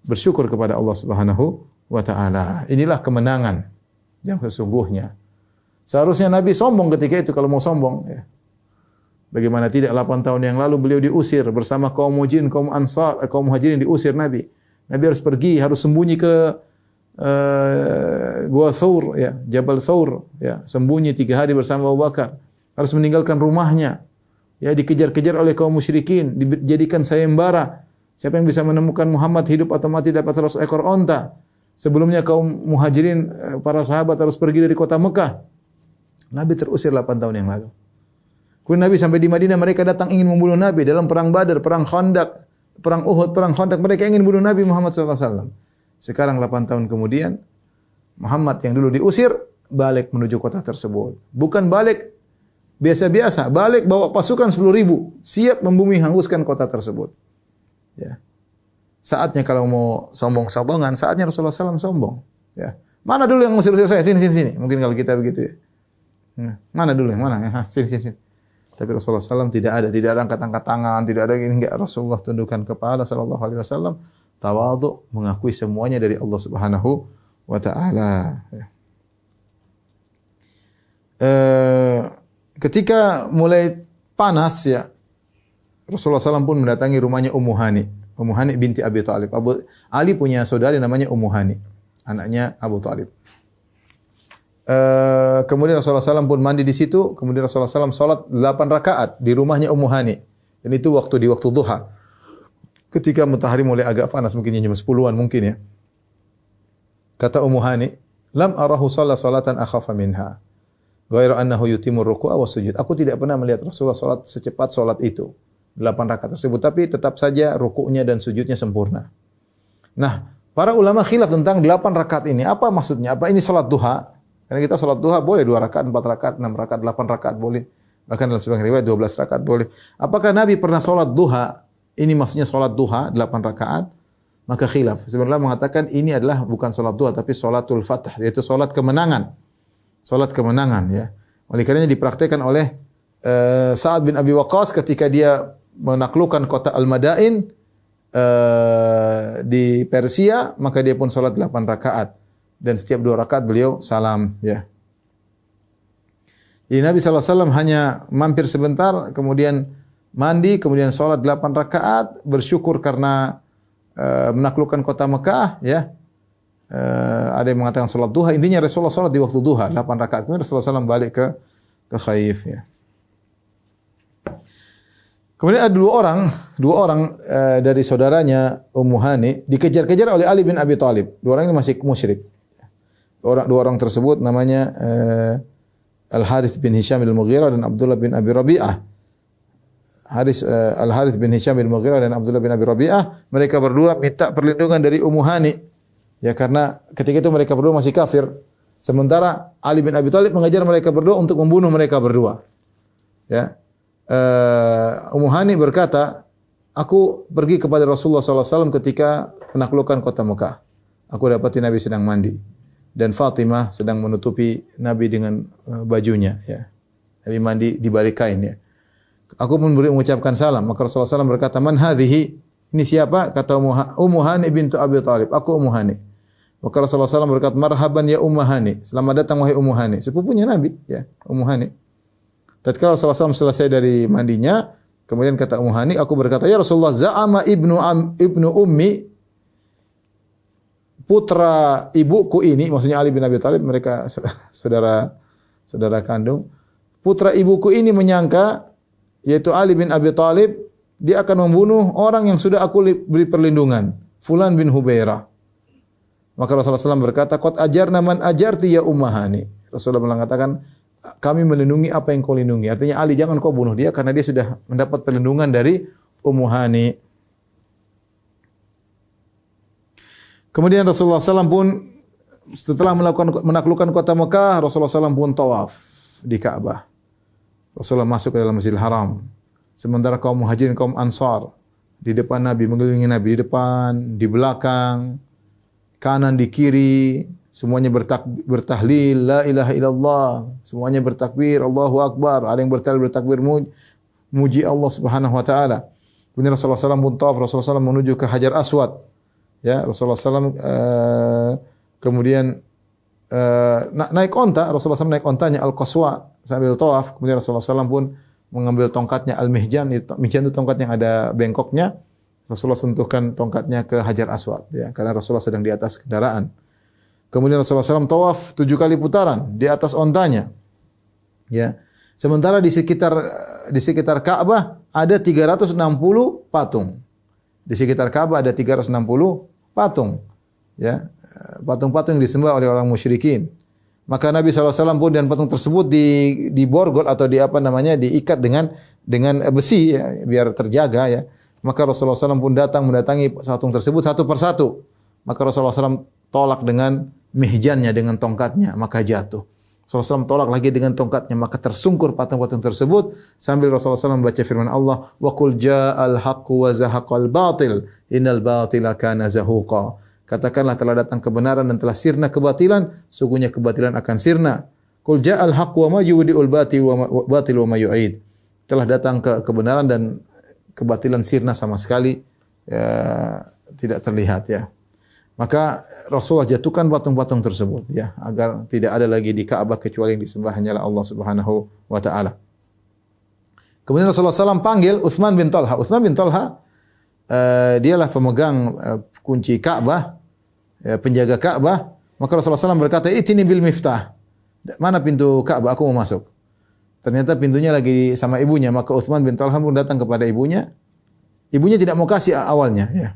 Bersyukur kepada Allah Subhanahu wa taala. Inilah kemenangan yang sesungguhnya. Seharusnya Nabi sombong ketika itu kalau mau sombong, ya. Bagaimana tidak 8 tahun yang lalu beliau diusir bersama kaum Muhajirin, kaum Ansar, kaum Muhajirin diusir Nabi. Nabi harus pergi, harus sembunyi ke Gua Thawr, ya, Jabal Thawr, ya, sembunyi 3 hari bersama Abu Bakar. Harus meninggalkan rumahnya. Ya, dikejar-kejar oleh kaum musyrikin, dijadikan sayembara. Siapa yang bisa menemukan Muhammad hidup atau mati dapat 100 ekor onta. Sebelumnya kaum Muhajirin, para sahabat harus pergi dari kota Mekah. Nabi terusir 8 tahun yang lalu. Kemudian Nabi sampai di Madinah, mereka datang ingin membunuh Nabi dalam perang Badar, perang Khandaq, perang Uhud, perang Khandaq. Mereka ingin bunuh Nabi Muhammad SAW. Sekarang 8 tahun kemudian, Muhammad yang dulu diusir, balik menuju kota tersebut. Bukan balik biasa-biasa, balik bawa pasukan 10.000, siap membumi hanguskan kota tersebut. Ya. Saatnya kalau mau sombong-sombongan, saatnya Rasulullah SAW sombong. Ya. Mana dulu yang ngusir-ngusir saya? Sini. Mungkin kalau kita begitu. Ya. Mana dulu yang mana? Sini. Tapi Rasulullah SAW tidak ada angkat-angkat tangan, tidak ada gini, enggak. Rasulullah tundukkan kepala sallallahu alaihi wasallam, tawadhu, mengakui semuanya dari Allah Subhanahu wa taala. Ya. Ketika mulai panas, ya, Rasulullah SAW pun mendatangi rumahnya Ummu Hani. Ummu Hani binti Abi Thalib. Ali punya saudari namanya Ummu Hani, anaknya Abu Thalib. Kemudian Rasulullah SAW pun mandi di situ. Kemudian Rasulullah SAW salat 8 rakaat di rumahnya Ummu Hani. Dan itu di waktu duha. Ketika matahari mulai agak panas, mungkin jam 10-an mungkin, ya. Kata Ummu Hani, "Lam arahu shalla salatan akhafa minha. Ghairu annahu yutimur ruku'a was sujud." Aku tidak pernah melihat Rasulullah salat secepat salat itu, 8 rakaat tersebut, tapi tetap saja rukuknya dan sujudnya sempurna. Nah, para ulama khilaf tentang 8 rakaat ini. Apa maksudnya? Apa ini salat duha? Karena kita salat duha boleh 2 rakaat, 4 rakaat, 6 rakaat, 8 rakaat boleh. Bahkan dalam sebagian riwayat 12 rakaat boleh. Apakah Nabi pernah salat duha ini maksudnya salat duha 8 rakaat, maka khilaf. Sebenarnya mengatakan ini adalah bukan salat duha tapi salatul fath, yaitu salat kemenangan. Salat kemenangan ya. Oleh karenanya dipraktikkan oleh Sa'ad bin Abi Waqqas ketika dia menaklukkan kota Al-Madain di Persia, maka dia pun salat 8 rakaat dan setiap 2 rakaat beliau salam ya. Jadi Nabi SAW hanya mampir sebentar, kemudian mandi, kemudian salat 8 rakaat, bersyukur karena menaklukkan kota Mekah ya. Ada yang mengatakan salat duha, intinya Rasulullah salat di waktu duha 8 rakaat. Kemudian Rasulullah SAW balik ke Khaif ya. Kemudian ada dua orang dari saudaranya Ummu Hani dikejar-kejar oleh Ali bin Abi Thalib. Dua orang ini masih musyrik. Dua orang tersebut namanya Al-Harits bin Hisham al-Mughirah dan Abdullah bin Abi Rabi'ah. Al-Harits bin Hisham al-Mughirah dan Abdullah bin Abi Rabi'ah, mereka berdua minta perlindungan dari Ummu Hani. Ya, karena ketika itu mereka berdua masih kafir. Sementara Ali bin Abi Thalib mengajar mereka berdua untuk membunuh mereka berdua. Ya. Ummu Hani berkata, aku pergi kepada Rasulullah SAW ketika penaklukan kota Mekah. Aku dapati Nabi sedang mandi dan Fatimah sedang menutupi Nabi dengan bajunya. Ya. Nabi mandi di balik kain. Ya. Aku pun mengucapkan salam. Maka Rasulullah SAW berkata, man hadhihi? Ini siapa? Kata Ummu Hani bintu Abi Thalib. Aku Ummu Hani. Maka Rasulullah SAW berkata, marhaban ya Ummu Hani. Selamat datang wahai Ummu Hani. Sepupunya Nabi. Ya, Ummu Hani. Tatkala Rasulullah SAW selesai dari mandinya, kemudian kata Ummu Hani, aku berkata, ya Rasulullah, za'ama ibnu ummi, putra ibuku ini, maksudnya Ali bin Abi Thalib, mereka saudara kandung. Putra ibuku ini menyangka, yaitu Ali bin Abi Thalib, dia akan membunuh orang yang sudah aku beri perlindungan, Fulan bin Hubairah. Maka Rasulullah SAW berkata, qad ajarna man ajarti ya Ummu Hani. Rasulullah mengatakan, kami melindungi apa yang kau lindungi. Artinya Ali jangan kau bunuh dia karena dia sudah mendapat perlindungan dari Ummu Hani. Kemudian Rasulullah SAW pun setelah menaklukkan kota Mekah, Rasulullah SAW pun tawaf di Ka'bah. Rasulullah masuk ke dalam Masjidil Haram. Sementara kaum Muhajirin, kaum Ansar di depan Nabi, mengelilingi Nabi, di depan, di belakang, kanan, di kiri, semuanya bertahlil, la ilaha illallah, semuanya bertakbir, Allahu Akbar, ada yang bertakbir muji Allah Subhanahu wa taala. Kemudian Rasulullah SAW pun tawaf, Rasulullah SAW menuju ke Hajar Aswad. Ya, Rasulullah SAW kemudian naik onta, Rasulullah SAW naik ontanya Al-Qaswa sambil tawaf. Kemudian Rasulullah SAW pun mengambil tongkatnya Al-Mihjan, Mihjan itu tongkat yang ada bengkoknya. Rasulullah sentuhkan tongkatnya ke Hajar Aswad, ya, karena Rasulullah sedang di atas kendaraan. Kemudian Rasulullah SAW tawaf 7 kali putaran di atas ontanya. Ya. Sementara di sekitar Ka'bah ada 360 patung. Di sekitar Ka'bah ada 360 patung. Ya. Patung-patung yang disembah oleh orang musyrikin. Maka Nabi SAW pun dan patung tersebut diborgol atau diikat dengan besi ya, biar terjaga ya. Maka Rasulullah SAW pun mendatangi patung tersebut satu persatu. Maka Rasulullah SAW tolak dengan mihjannya, dengan tongkatnya, maka jatuh. Rasulullah SAW tolak lagi dengan tongkatnya, maka tersungkur patung-patung tersebut. Sambil Rasulullah SAW membaca firman Allah, wa qul ja'al haqqu wa zahaqal batil, innal batila kana zahuqa. Katakanlah telah datang kebenaran dan telah sirna kebatilan, sungguhnya kebatilan akan sirna. Qul ja'al haqqu wa ma yubdi'ul batil wa ma yu'id. Telah datang kebenaran dan kebatilan sirna sama sekali tidak terlihat ya. Maka Rasulullah jatuhkan patung-patung tersebut ya, agar tidak ada lagi di Ka'bah kecuali yang disembah hanyalah Allah Subhanahu wa taala. Kemudian Rasulullah SAW panggil Utsman bin Talha. Utsman bin Talha dialah pemegang kunci Ka'bah, penjaga Ka'bah. Maka Rasulullah SAW berkata, "Itini bil miftah." Mana pintu Ka'bah? Aku mau masuk. Ternyata pintunya lagi sama ibunya. Maka Utsman bin Talha pun datang kepada ibunya. Ibunya tidak mau kasih awalnya ya.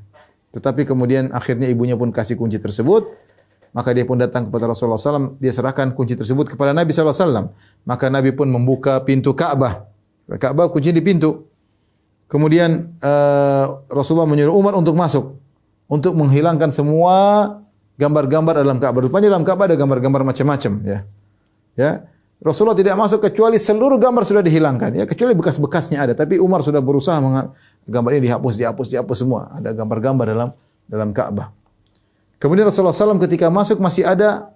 Tetapi kemudian akhirnya ibunya pun kasih kunci tersebut. Maka dia pun datang kepada Rasulullah SAW. Dia serahkan kunci tersebut kepada Nabi SAW. Maka Nabi pun membuka pintu Ka'bah. Ka'bah kunci di pintu. Kemudian Rasulullah menyuruh Umar untuk masuk. Untuk menghilangkan semua gambar-gambar dalam Ka'bah. Rupanya dalam Ka'bah ada gambar-gambar macam-macam. Ya. Rasulullah tidak masuk kecuali seluruh gambar sudah dihilangkan. Ya, kecuali bekas-bekasnya ada. Tapi Umar sudah berusaha gambar ini dihapus semua. Ada gambar-gambar dalam Ka'bah. Kemudian Rasulullah SAW ketika masuk masih ada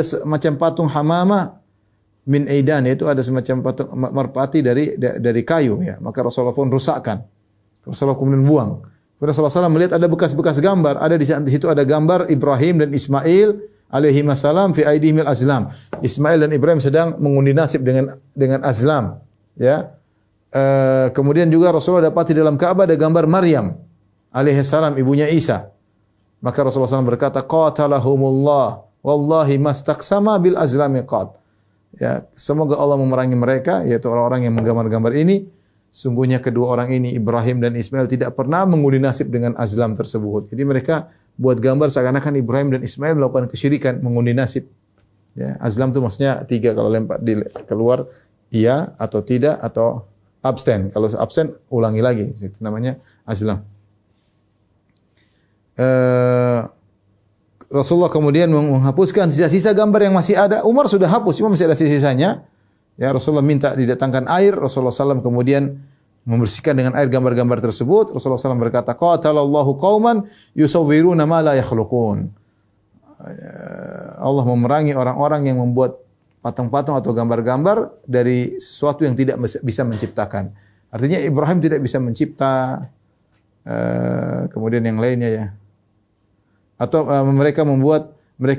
semacam patung hamamah min aidan, yaitu ada semacam patung merpati dari kayu. Ya. Maka Rasulullah pun rusakkan. Rasulullah kemudian buang. Rasulullah SAW melihat ada bekas-bekas gambar. Ada di situ ada gambar Ibrahim dan Ismail alaihi salam fi aidihimil azlam. Ismail dan Ibrahim sedang mengundi nasib dengan azlam. Ya. Kemudian juga Rasulullah dapati dalam Ka'bah ada gambar Maryam alaihi salam, ibunya Isa. Maka Rasulullah SAW berkata, qatalahumullah wallahi mastaqsama bil azlami qad. Ya, semoga Allah memerangi mereka, yaitu orang-orang yang menggambar-gambar ini. Sungguhnya kedua orang ini, Ibrahim dan Ismail, tidak pernah mengundi nasib dengan azlam tersebut. Jadi mereka buat gambar seakan-akan Ibrahim dan Ismail melakukan kesyirikan, mengundi nasib. Ya, azlam itu maksudnya 3, kalau lempar keluar iya atau tidak atau abstain. Kalau abstain ulangi lagi, itu namanya azlam. Rasulullah kemudian menghapuskan sisa-sisa gambar yang masih ada. Umar sudah hapus, cuma masih ada sisa-sisanya. Ya, Rasulullah minta didatangkan air. Rasulullah SAW kemudian membersihkan dengan air gambar-gambar tersebut. Rasulullah SAW berkata, qatalallahu qauman yusawwiruna ma la yakhluqun. Allah memerangi orang-orang yang membuat patung-patung atau gambar-gambar dari sesuatu yang tidak bisa menciptakan. Artinya Ibrahim tidak bisa mencipta, kemudian yang lainnya ya. Atau mereka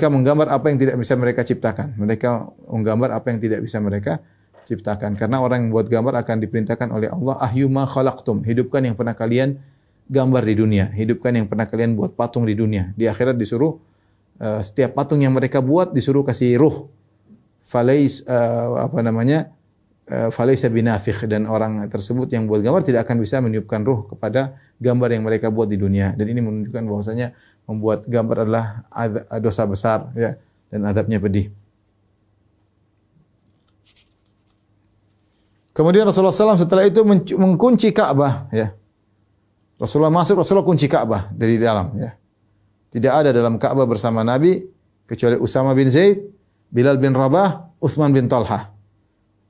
menggambar apa yang tidak bisa mereka ciptakan. Mereka menggambar apa yang tidak bisa mereka ciptakan. Karena orang yang buat gambar akan diperintahkan oleh Allah, ahyu ma khalaqtum. Hidupkan yang pernah kalian gambar di dunia. Hidupkan yang pernah kalian buat patung di dunia. Di akhirat disuruh, setiap patung yang mereka buat disuruh kasih ruh. Falaisa binafikh. Dan orang tersebut yang buat gambar tidak akan bisa meniupkan ruh kepada gambar yang mereka buat di dunia. Dan ini menunjukkan bahwasanya membuat gambar adalah dosa besar, ya, dan azabnya pedih. Kemudian Rasulullah SAW setelah itu mengunci Ka'bah, ya. Rasulullah masuk, Rasulullah kunci Ka'bah dari dalam, ya. Tidak ada dalam Ka'bah bersama Nabi kecuali Usama bin Zaid, Bilal bin Rabah, Utsman bin Talha.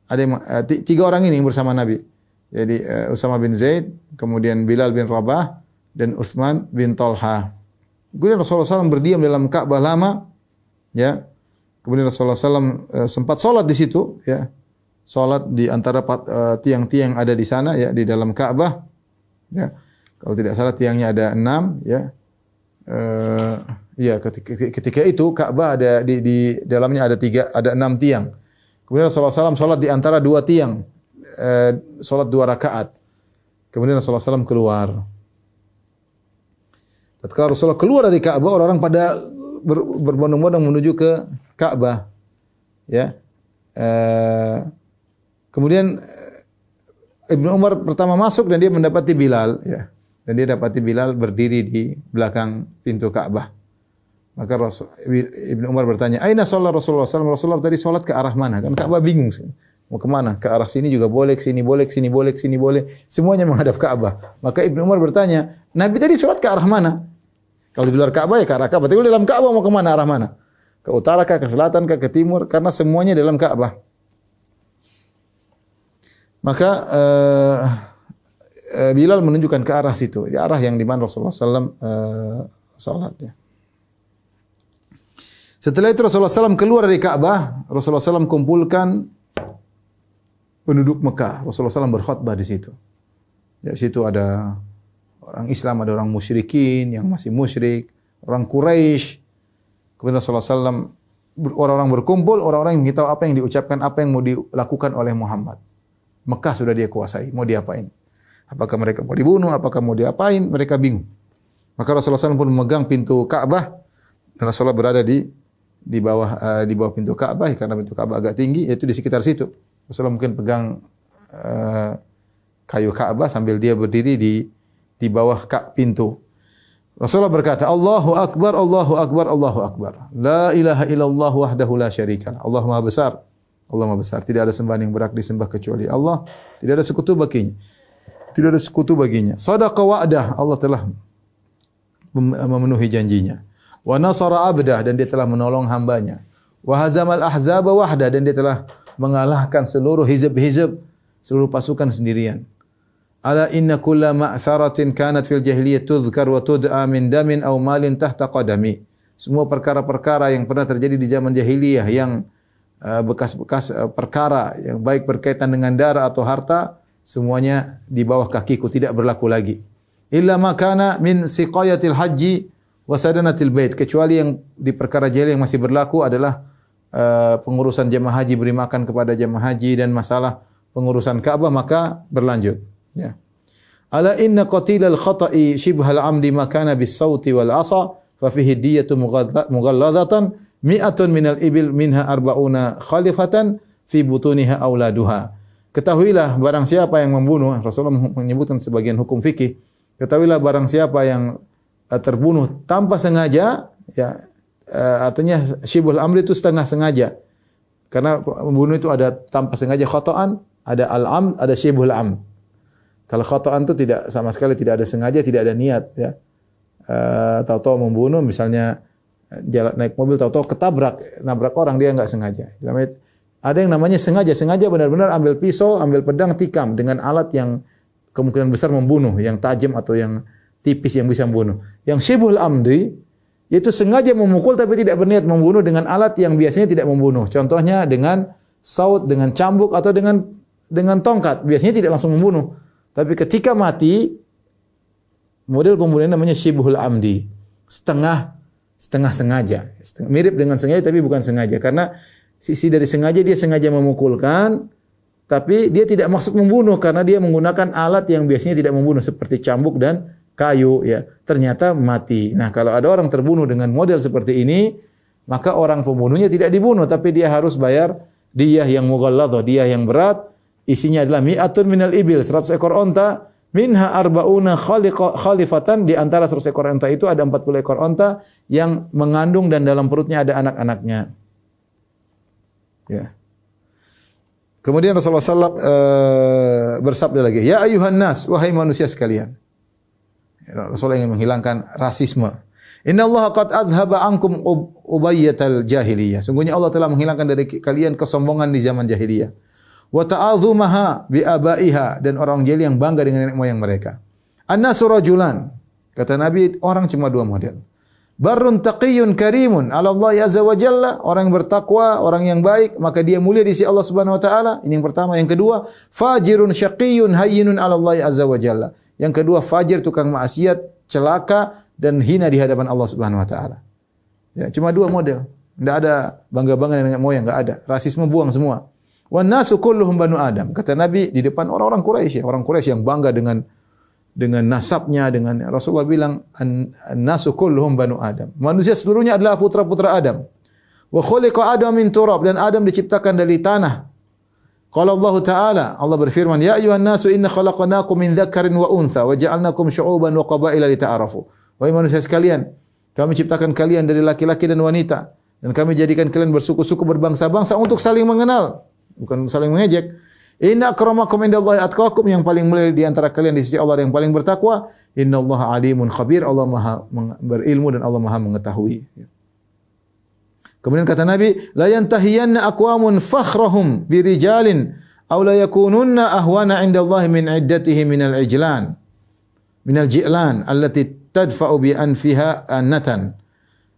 Ada yang, 3 orang ini yang bersama Nabi. Jadi Usama bin Zaid, kemudian Bilal bin Rabah, dan Utsman bin Talha. Kemudian Rasulullah SAW berdiam dalam Ka'bah lama, ya. Kemudian Rasulullah SAW sempat sholat di situ, ya. Sholat di antara tiang-tiang ada di sana, ya, di dalam Ka'bah, ya. Kalau tidak salah tiangnya ada 6, ya. Ya, ketika itu Ka'bah ada di dalamnya ada 6 tiang. Kemudian Rasulullah SAW sholat di antara 2 tiang, sholat 2 rakaat. Kemudian Rasulullah SAW keluar. Ketika Rasulullah keluar dari Ka'bah, orang-orang pada berbondong-bondong menuju ke Ka'bah. Ya. Kemudian Ibnu Umar pertama masuk dan dia mendapati Bilal, ya. Dan dia dapati Bilal berdiri di belakang pintu Ka'bah. Maka Ibnu Umar bertanya, "Aina sholat Rasulullah SAW?" Rasulullah tadi sholat ke arah mana? Kan Ka'bah bingung sih. Mau kemana? Ke arah sini juga boleh, sini boleh, sini boleh, sini boleh. Semuanya menghadap Ka'bah. Maka Ibnu Umar bertanya, "Nabi tadi sholat ke arah mana?" Kalau di luar Ka'bah ya ke arah Ka'bah. Tapi kalau dalam Ka'bah mau ke mana? Arah mana? Ke utara kah, ke selatan kah, ke timur? Karena semuanya dalam Ka'bah. Maka Bilal menunjukkan ke arah situ, di arah yang di mana Rasulullah SAW salat, ya. Setelah itu Rasulullah SAW keluar dari Ka'bah, Rasulullah SAW kumpulkan penduduk Mekah. Rasulullah SAW berkhutbah di situ. Di situ ada orang Islam, ada orang musyrikin yang masih musyrik, orang Quraisy. Kemudian Rasulullah SAW, orang-orang berkumpul, orang-orang yang mengetahui apa yang diucapkan, apa yang mau dilakukan oleh Muhammad. Mekah sudah dia kuasai, mau diapain? Apakah mereka mau dibunuh, apakah mau diapain? Mereka bingung. Maka Rasulullah SAW pun memegang pintu Ka'bah, dan Rasulullah berada di bawah pintu Ka'bah, karena pintu Ka'bah agak tinggi, yaitu di sekitar situ. Rasulullah mungkin pegang kayu Ka'bah sambil dia berdiri di bawah pintu. Rasulullah berkata, Allahu Akbar, Allahu Akbar, Allahu Akbar. La ilaha illallah wahdahu la syarika. Allah Maha Besar. Allah Maha Besar. Tidak ada sembahan yang berhak disembah kecuali Allah. Tidak ada sekutu baginya. Tidak ada sekutu baginya. Sadaqa wa'dah. Allah telah memenuhi janjinya. Wa nasara abdah. Dan dia telah menolong hambanya. Wa hazamal ahzaba wahda. Dan dia telah mengalahkan seluruh hizb-hizb, seluruh pasukan sendirian. Ala inna kulla ma'tharatin kanat fil jahiliyah tudhkar wa tud'a min damin aw malin tahta qadami. Semua perkara-perkara yang pernah terjadi di zaman jahiliyah yang bekas-bekas perkara yang baik berkaitan dengan darah atau harta, semuanya di bawah kakiku, tidak berlaku lagi. Illa makana min siqayatil haji wa sadanatil bait, kecuali yang di perkara jahiliyah yang masih berlaku adalah pengurusan jemaah haji, beri makan kepada jemaah haji, dan masalah pengurusan Ka'bah, maka berlanjut. Ya. Ala inna qatilal khata'i shibhal amdi makana bis sauti wal asa fa fihi diyatu mughalladatan mi'atun minal ibil minha arba'una khalifatan fi butuniha auladuha. Ketahuilah barang siapa yang membunuh, Rasulullah menyebutkan sebagian hukum fikih. Ketahuilah barang siapa yang terbunuh tanpa sengaja, ya, artinya shibhul amdi itu setengah sengaja. Karena membunuh itu ada tanpa sengaja khata'an, ada al-amd, ada shibhul amd. Kalau khata'an itu tidak sama sekali, tidak ada sengaja, tidak ada niat, ya. Tahu-tahu membunuh, misalnya jalan naik mobil tahu-tahu ketabrak, nabrak orang, dia enggak sengaja. Ada yang namanya sengaja, sengaja benar-benar ambil pisau, ambil pedang, tikam dengan alat yang kemungkinan besar membunuh, yang tajam atau yang tipis yang bisa membunuh. Yang shibhul amdi yaitu sengaja memukul tapi tidak berniat membunuh dengan alat yang biasanya tidak membunuh. Contohnya dengan saut, dengan cambuk atau dengan tongkat, biasanya tidak langsung membunuh. Tapi ketika mati, model pembunuhan namanya shibhul amdi. Setengah sengaja. Mirip dengan sengaja tapi bukan sengaja. Karena sisi dari sengaja, dia sengaja memukulkan, tapi dia tidak maksud membunuh karena dia menggunakan alat yang biasanya tidak membunuh seperti cambuk dan kayu, ya. Ternyata mati. Nah, kalau ada orang terbunuh dengan model seperti ini, maka orang pembunuhnya tidak dibunuh tapi dia harus bayar diyah yang mughalladhah, diyah yang berat. Isinya adalah mi'atun minal ibil, 100 ekor onta, minha arba'una khalifatan, di antara 100 ekor onta itu ada 40 ekor onta yang mengandung dan dalam perutnya ada anak-anaknya. Ya. Kemudian Rasulullah SAW bersabda lagi, ya ayuhan nas, wahai manusia sekalian. Rasulullah ingin menghilangkan rasisme. Inna Allah qad adhaba ankum ubayyatal jahiliyah. Sungguhnya Allah telah menghilangkan dari kalian kesombongan di zaman jahiliyah. Wa ta'adzumaha bi abaiha, dan orang jahil yang bangga dengan nenek moyang mereka. An-nasu rajulan, kata Nabi, orang cuma dua model. Barrun taqiyyun karimun 'ala Allah azza wa jalla, orang yang bertakwa, orang yang baik, maka dia mulia di sisi Allah Subhanahu wa taala. Ini yang pertama. Yang kedua, fajirun syaqiyyun hayyinun 'ala Allah azza wa jalla. Yang kedua, fajir, tukang maksiat, celaka dan hina di hadapan Allah Subhanahu wa taala. Ya, cuma dua model. Enggak ada bangga-bangga dengan moyang, enggak ada. Rasisme buang semua. Wan nasu kulluhum banu Adam. Kata Nabi di depan orang-orang Quraisy, ya, orang Quraisy yang bangga dengan nasabnya, dengan Rasulullah bilang an-nasu kulluhum banu Adam. Manusia seluruhnya adalah putra-putra Adam. Wa khuliqa Adam min turab, dan Adam diciptakan dari tanah. Qala Allah Ta'ala, Allah berfirman, ya ayyuhan nasu inna khalaqnakum min dzakarin wa untha wa ja'alnakum syu'uban wa qabaila lita'arafu. Wahai manusia sekalian, kami ciptakan kalian dari laki-laki dan wanita, dan kami jadikan kalian bersuku-suku, berbangsa-bangsa untuk saling mengenal, bukan saling mengejek. Inna akramakum indallahi atqakum, yang paling mulia di antara kalian di sisi Allah yang paling bertakwa. Innallaha alimun khabir, Allah Maha berilmu dan Allah Maha mengetahui. Kemudian kata Nabi, la yantahiyanna aqwamun fakhrahum birijalin aw la yakununna ahwana indallahi min iddatihi minal ji'lan allati tadfa'u bi anfiha annatan.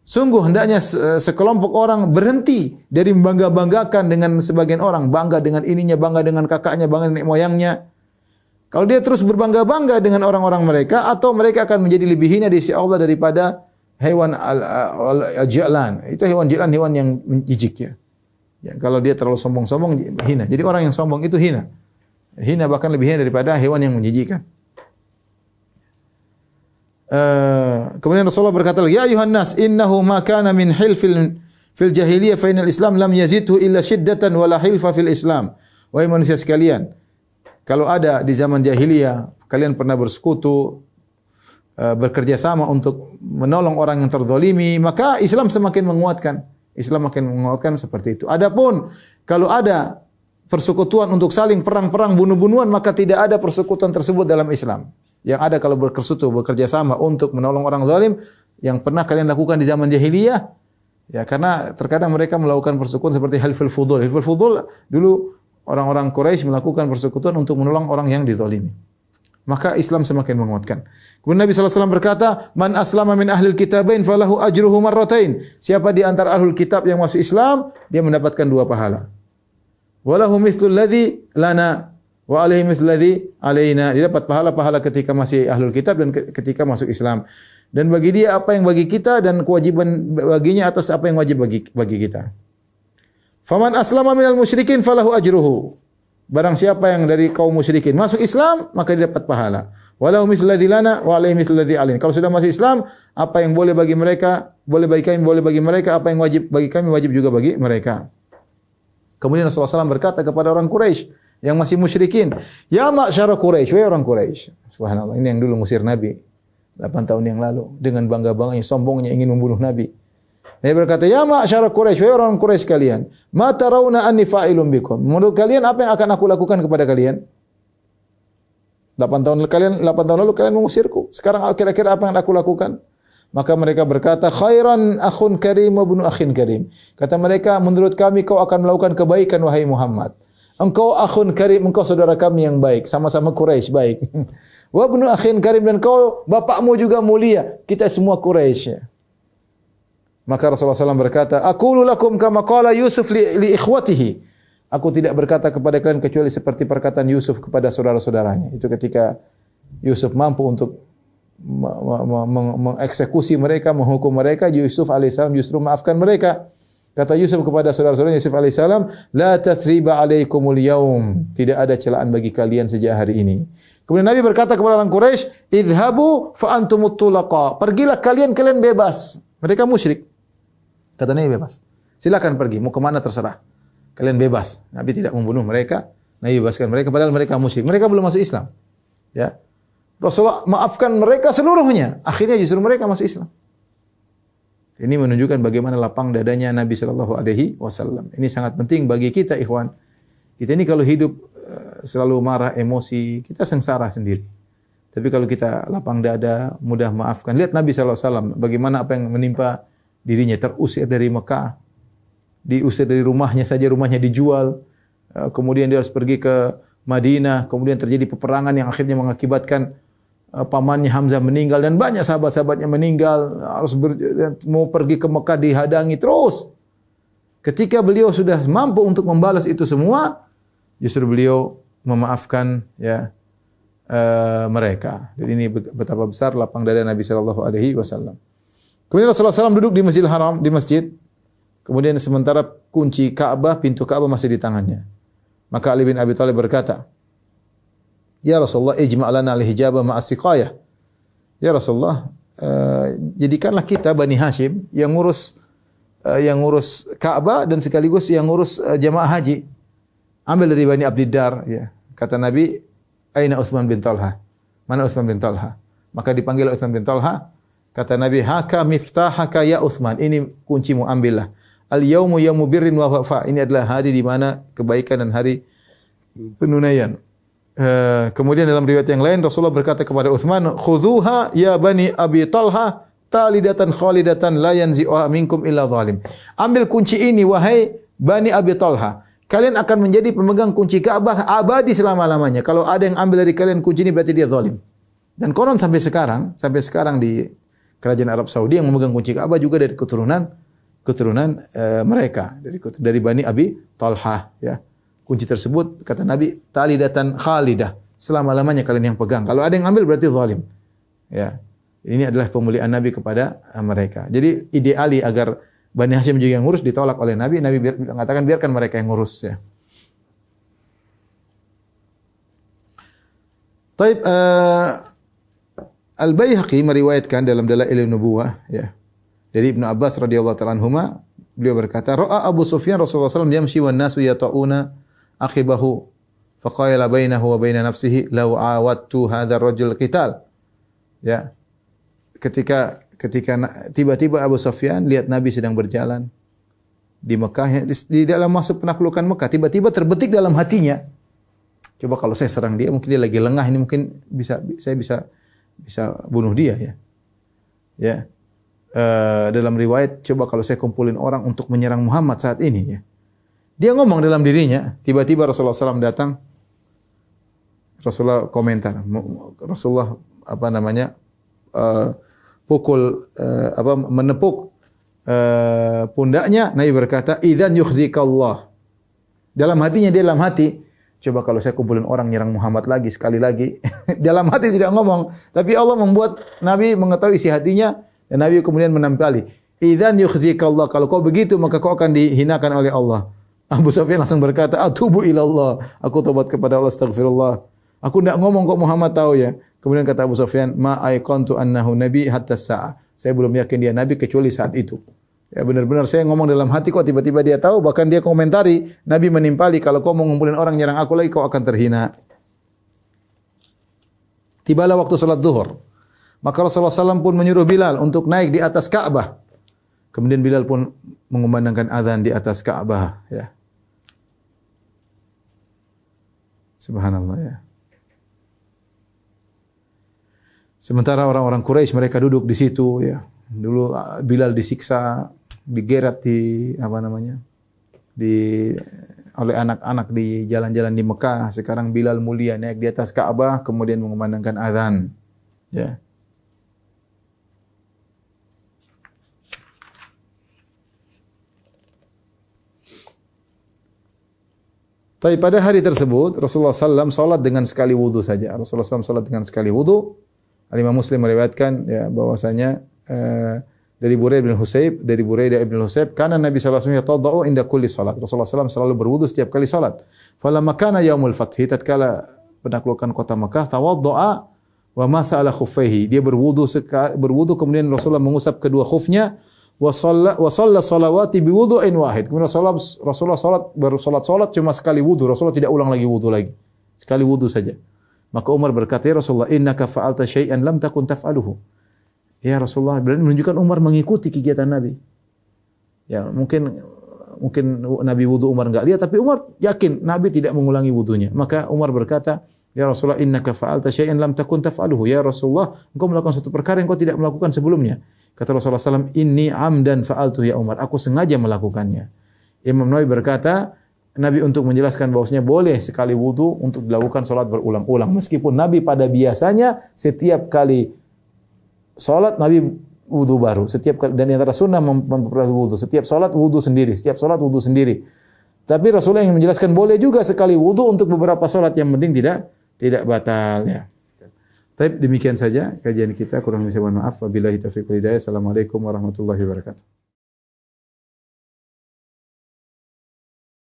Sungguh hendaknya sekelompok orang berhenti dari membangga-banggakan dengan sebagian orang, bangga dengan ininya, bangga dengan kakaknya, bangga dengan nenek moyangnya. Kalau dia terus berbangga-bangga dengan orang-orang mereka, atau mereka akan menjadi lebih hina di sisi Allah daripada hewan al-ji'lan. Itu hewan ji'lan, hewan yang jijik, ya. Ya, kalau dia terlalu sombong-sombong, hina. Jadi orang yang sombong itu hina. Hina, bahkan lebih hina daripada hewan yang menjijikkan. Kemudian Rasulullah berkata lagi, ya ayuhan nas, innahu ma kana min hilfil fil jahiliyah fa inal Islam lam yazidhu illa shiddatan wala hilfa fil Islam. Wahai manusia sekalian, kalau ada di zaman jahiliyah kalian pernah bersekutu, bekerja sama untuk menolong orang yang terzalimi, maka Islam semakin menguatkan. Islam makin menguatkan seperti itu. Adapun kalau ada persekutuan untuk saling perang-perang, bunuh-bunuhan, maka tidak ada persekutuan tersebut dalam Islam. Yang ada kalau bersekutu, bekerja sama untuk menolong orang zalim, yang pernah kalian lakukan di zaman jahiliyah, Ya, karena terkadang mereka melakukan persekutuan seperti Hilful Fudul. Hilful Fudul dulu orang-orang Quraisy melakukan persekutuan untuk menolong orang yang dizalimi. Maka Islam semakin menguatkan. Kemudian Nabi sallallahu alaihi wasallam berkata, "Man aslama min ahlil kitabain falahu ajruhu marratain." Siapa di antara ahlul kitab yang masuk Islam, dia mendapatkan 2 pahala. Walahu mithlul ladzi lana wa alaihi mithlul ladzi alaina. Dia dapat pahala-pahala ketika masih ahlul kitab dan ketika masuk Islam. Dan bagi dia apa yang bagi kita dan kewajiban baginya atas apa yang wajib bagi kita. Faman aslama minal musyrikin falahu ajruhu. Barang siapa yang dari kaum musyrikin masuk Islam, maka dia dapat pahala. Walahu mithlul ladzi lana wa alaihi mithlul ladzi alaina. Kalau sudah masuk Islam, apa yang boleh bagi mereka, boleh bagi kami, boleh bagi mereka, apa yang wajib bagi kami, wajib juga bagi mereka. Kemudian Rasulullah SAW berkata kepada orang Quraisy yang masih musyrikin, "Ya ma'syara Quraisy, wahai orang Quraisy." Subhanallah, ini yang dulu ngusir Nabi 8 tahun yang lalu dengan bangga-bangganya, sombongnya ingin membunuh Nabi. Nabi berkata, "Ya ma'syara Quraisy, wahai orang Quraisy kalian, ma tarawna anni fa'ilun bikum?" Menurut kalian apa yang akan aku lakukan kepada kalian? 8 tahun lalu kalian mengusirku. Sekarang kira-kira apa yang aku lakukan? Maka mereka berkata, "Khairan akhun karim wa ibnu akhin karim." Kata mereka, menurut kami kau akan melakukan kebaikan wahai Muhammad. Engkau akhun karim, engkau saudara kami yang baik, sama-sama Quraisy baik. Wa ibnu akhin karim, dan kau bapakmu juga mulia. Kita semua Quraisy. Maka Rasulullah SAW berkata, "Aqulu lakum kama qala Yusuf li ikhwatihi." Aku tidak berkata kepada kalian kecuali seperti perkataan Yusuf kepada saudara-saudaranya. Itu ketika Yusuf mampu untuk mengeksekusi mereka, menghukum mereka, Yusuf alaihissalam justru maafkan mereka. Kata Yusuf kepada saudara-saudaranya, Yusuf alaihissalam, "La tathriba alaikumul yaum." Tidak ada celaan bagi kalian sejak hari ini. Kemudian Nabi berkata kepada orang Quraisy, "Idhabu fa antumut tulaqa." Pergilah kalian bebas. Mereka musyrik. Kata Nabi, bebas. Silakan pergi, mau kemana terserah. Kalian bebas. Nabi tidak membunuh mereka, Nabi bebaskan mereka padahal mereka musyrik. Mereka belum masuk Islam. Ya. Rasulullah maafkan mereka seluruhnya. Akhirnya justru mereka masuk Islam. Ini menunjukkan bagaimana lapang dadanya Nabi sallallahu alaihi wasallam. Ini sangat penting bagi kita, ikhwan. Kita ini kalau hidup selalu marah, emosi, kita sengsara sendiri. Tapi kalau kita lapang dada, mudah maafkan. Lihat Nabi sallallahu alaihi wasallam bagaimana apa yang menimpa dirinya, terusir dari Mekah, diusir dari rumahnya saja, rumahnya dijual. Kemudian dia harus pergi ke Madinah, kemudian terjadi peperangan yang akhirnya mengakibatkan pamannya Hamzah meninggal dan banyak sahabat-sahabatnya meninggal, mau pergi ke Mekah dihadangi terus. Ketika beliau sudah mampu untuk membalas itu semua, justru beliau memaafkan mereka. Jadi ini betapa besar lapang dada Nabi sallallahu alaihi wasallam. Kemudian Rasulullah SAW duduk di Masjidil Haram, di masjid. Kemudian sementara kunci Ka'bah, pintu Ka'bah masih di tangannya. Maka Ali bin Abi Thalib berkata, "Ya Rasulullah, ijma' lana al-hijabah ma'as-siqayah." Ya Rasulullah, jadikanlah kita Bani Hashim yang ngurus Ka'bah dan sekaligus yang ngurus jamaah haji. Ambil dari Bani Abdiddar, ya. Kata Nabi, "Aina Utsman bin Talha?" Mana Utsman bin Talha? Maka dipanggil Utsman bin Talha. Kata Nabi, "Haka miftahaka ya Utsman." Ini kuncimu, ambillah. Al-yaumu yaumu birrin wa wafa. Ini adalah hari di mana kebaikan dan hari penunaian. Kemudian dalam riwayat yang lain Rasulullah berkata kepada Utsman, "Khudhuha ya Bani Abi Talha talidatan khalidatan la yanzi'uha minkum illa zalim." Ambil kunci ini wahai Bani Abi Talha. Kalian akan menjadi pemegang kunci Ka'bah abadi selama-lamanya. Kalau ada yang ambil dari kalian kunci ini berarti dia zalim. Dan konon sampai sekarang di Kerajaan Arab Saudi yang memegang kunci Ka'bah juga dari keturunan mereka, dari Bani Abi Talha, ya. Kunci tersebut kata Nabi talidatan khalidah, selama-lamanya kalian yang pegang. Kalau ada yang ambil berarti zalim. Ya. Ini adalah pemuliaan Nabi kepada mereka. Jadi ideali agar Bani Hashim juga yang ngurus, ditolak oleh Nabi. Nabi mengatakan biarkan mereka yang ngurus, ya. Taib Al-Baihaqi meriwayatkan dalam Dalailun Nubuwah, ya, dari Ibnu Abbas radhiyallahu ta'ala anhuma, beliau berkata, "Ra'a Abu Sufyan Rasulullah SAW yamshi wan nasu yata'una akhibahu faqala bainahu wa baina nafsihi law awadtu hadzal rajul qital." Ya. Ketika tiba-tiba Abu Sufyan lihat Nabi sedang berjalan di Mekah, di dalam masuk penaklukan Mekah, tiba-tiba terbetik dalam hatinya, coba kalau saya serang dia, mungkin dia lagi lengah, ini mungkin saya bisa bunuh dia, ya. Ya. dalam riwayat, coba kalau saya kumpulin orang untuk menyerang Muhammad saat ini ya. Dia ngomong dalam dirinya, tiba-tiba Rasulullah SAW datang. Rasulullah komentar, Rasulullah menepuk pundaknya. Nabi berkata, "Idzan yukhzikallah." Dalam hatinya, dia dalam hati, coba kalau saya kumpulin orang nyerang Muhammad lagi sekali lagi. Dalam hati tidak ngomong, tapi Allah membuat Nabi mengetahui isi hatinya, dan Nabi kemudian menampali, "Idzan yukhzikallah." Kalau kau begitu, maka kau akan dihinakan oleh Allah. Abu Sufyan langsung berkata, "Atubu ilallah." Aku tobat kepada Allah, astagfirullah. Aku tidak ngomong kok Muhammad tahu ya. Kemudian kata Abu Sufyan, "Ma aiqantu annahu nabi hatta sa'a." Saya belum yakin dia nabi kecuali saat itu. Ya benar-benar saya ngomong dalam hati kok tiba-tiba dia tahu, bahkan dia komentari, Nabi menimpali, kalau kau mau ngumpulin orang nyerang aku lagi kau akan terhina. Tibalah waktu salat zuhur. Maka Rasulullah SAW pun menyuruh Bilal untuk naik di atas Ka'bah. Kemudian Bilal pun mengumandangkan azan di atas Ka'bah ya. Subhanallah ya. Sementara orang-orang Quraisy mereka duduk di situ ya. Dulu Bilal disiksa, digeret oleh anak-anak di jalan-jalan di Mekah. Sekarang Bilal mulia naik di atas Ka'bah kemudian mengumandangkan azan. Ya. Tapi pada hari tersebut Rasulullah SAW salat dengan sekali wudu saja. Rasulullah SAW salat dengan sekali wudu. Imam Muslim meriwayatkan ya bahwasanya dari Buraidah bin Husayb, karena Nabi sallallahu alaihi wasallam yatawaddu inda kulli salat. Rasulullah SAW selalu berwudu setiap kali salat. Falamma kana yaumul fathi, tatkala penaklukan kota Makkah, tawaddaa wa masa ala khuffaihi. Dia berwudu kemudian Rasulullah mengusap kedua khufnya wa shalla salawati bi wudu'in wahid. Kemudian Rasulullah salat cuma sekali wudu. Rasulullah tidak ulang lagi wudu lagi. Sekali wudu saja. Maka Umar berkata, "Ya Rasulullah, innaka fa'alta syai'an lam takun taf'aluhu." Ya Rasulullah, berarti menunjukkan Umar mengikuti kegiatan Nabi. Ya, mungkin Nabi wudu Umar enggak lihat, tapi Umar yakin Nabi tidak mengulangi wudunya. Maka Umar berkata, "Ya Rasulullah, innaka fa'alta syai'an lam takun taf'aluhu." Ya Rasulullah, engkau melakukan satu perkara yang engkau tidak melakukan sebelumnya. Kata Rasulullah SAW, "Inni amdan fa'altu ya Umar." Aku sengaja melakukannya. Imam Nawawi berkata, Nabi untuk menjelaskan bahwasanya boleh sekali wudu untuk dilakukan salat berulang-ulang. Meskipun Nabi pada biasanya setiap kali salat Nabi wudu baru. Setiap kali, dan antara sunnah memperoleh wudu. Setiap salat wudu sendiri. Setiap salat wudu sendiri. Tapi Rasulullah yang menjelaskan boleh juga sekali wudu untuk beberapa salat, yang penting tidak batal ya. Tapi demikian saja kajian kita. Kurang lebih saya mohon maaf. Wabillahi taufiq wal hidayah. Assalamualaikum warahmatullahi wabarakatuh.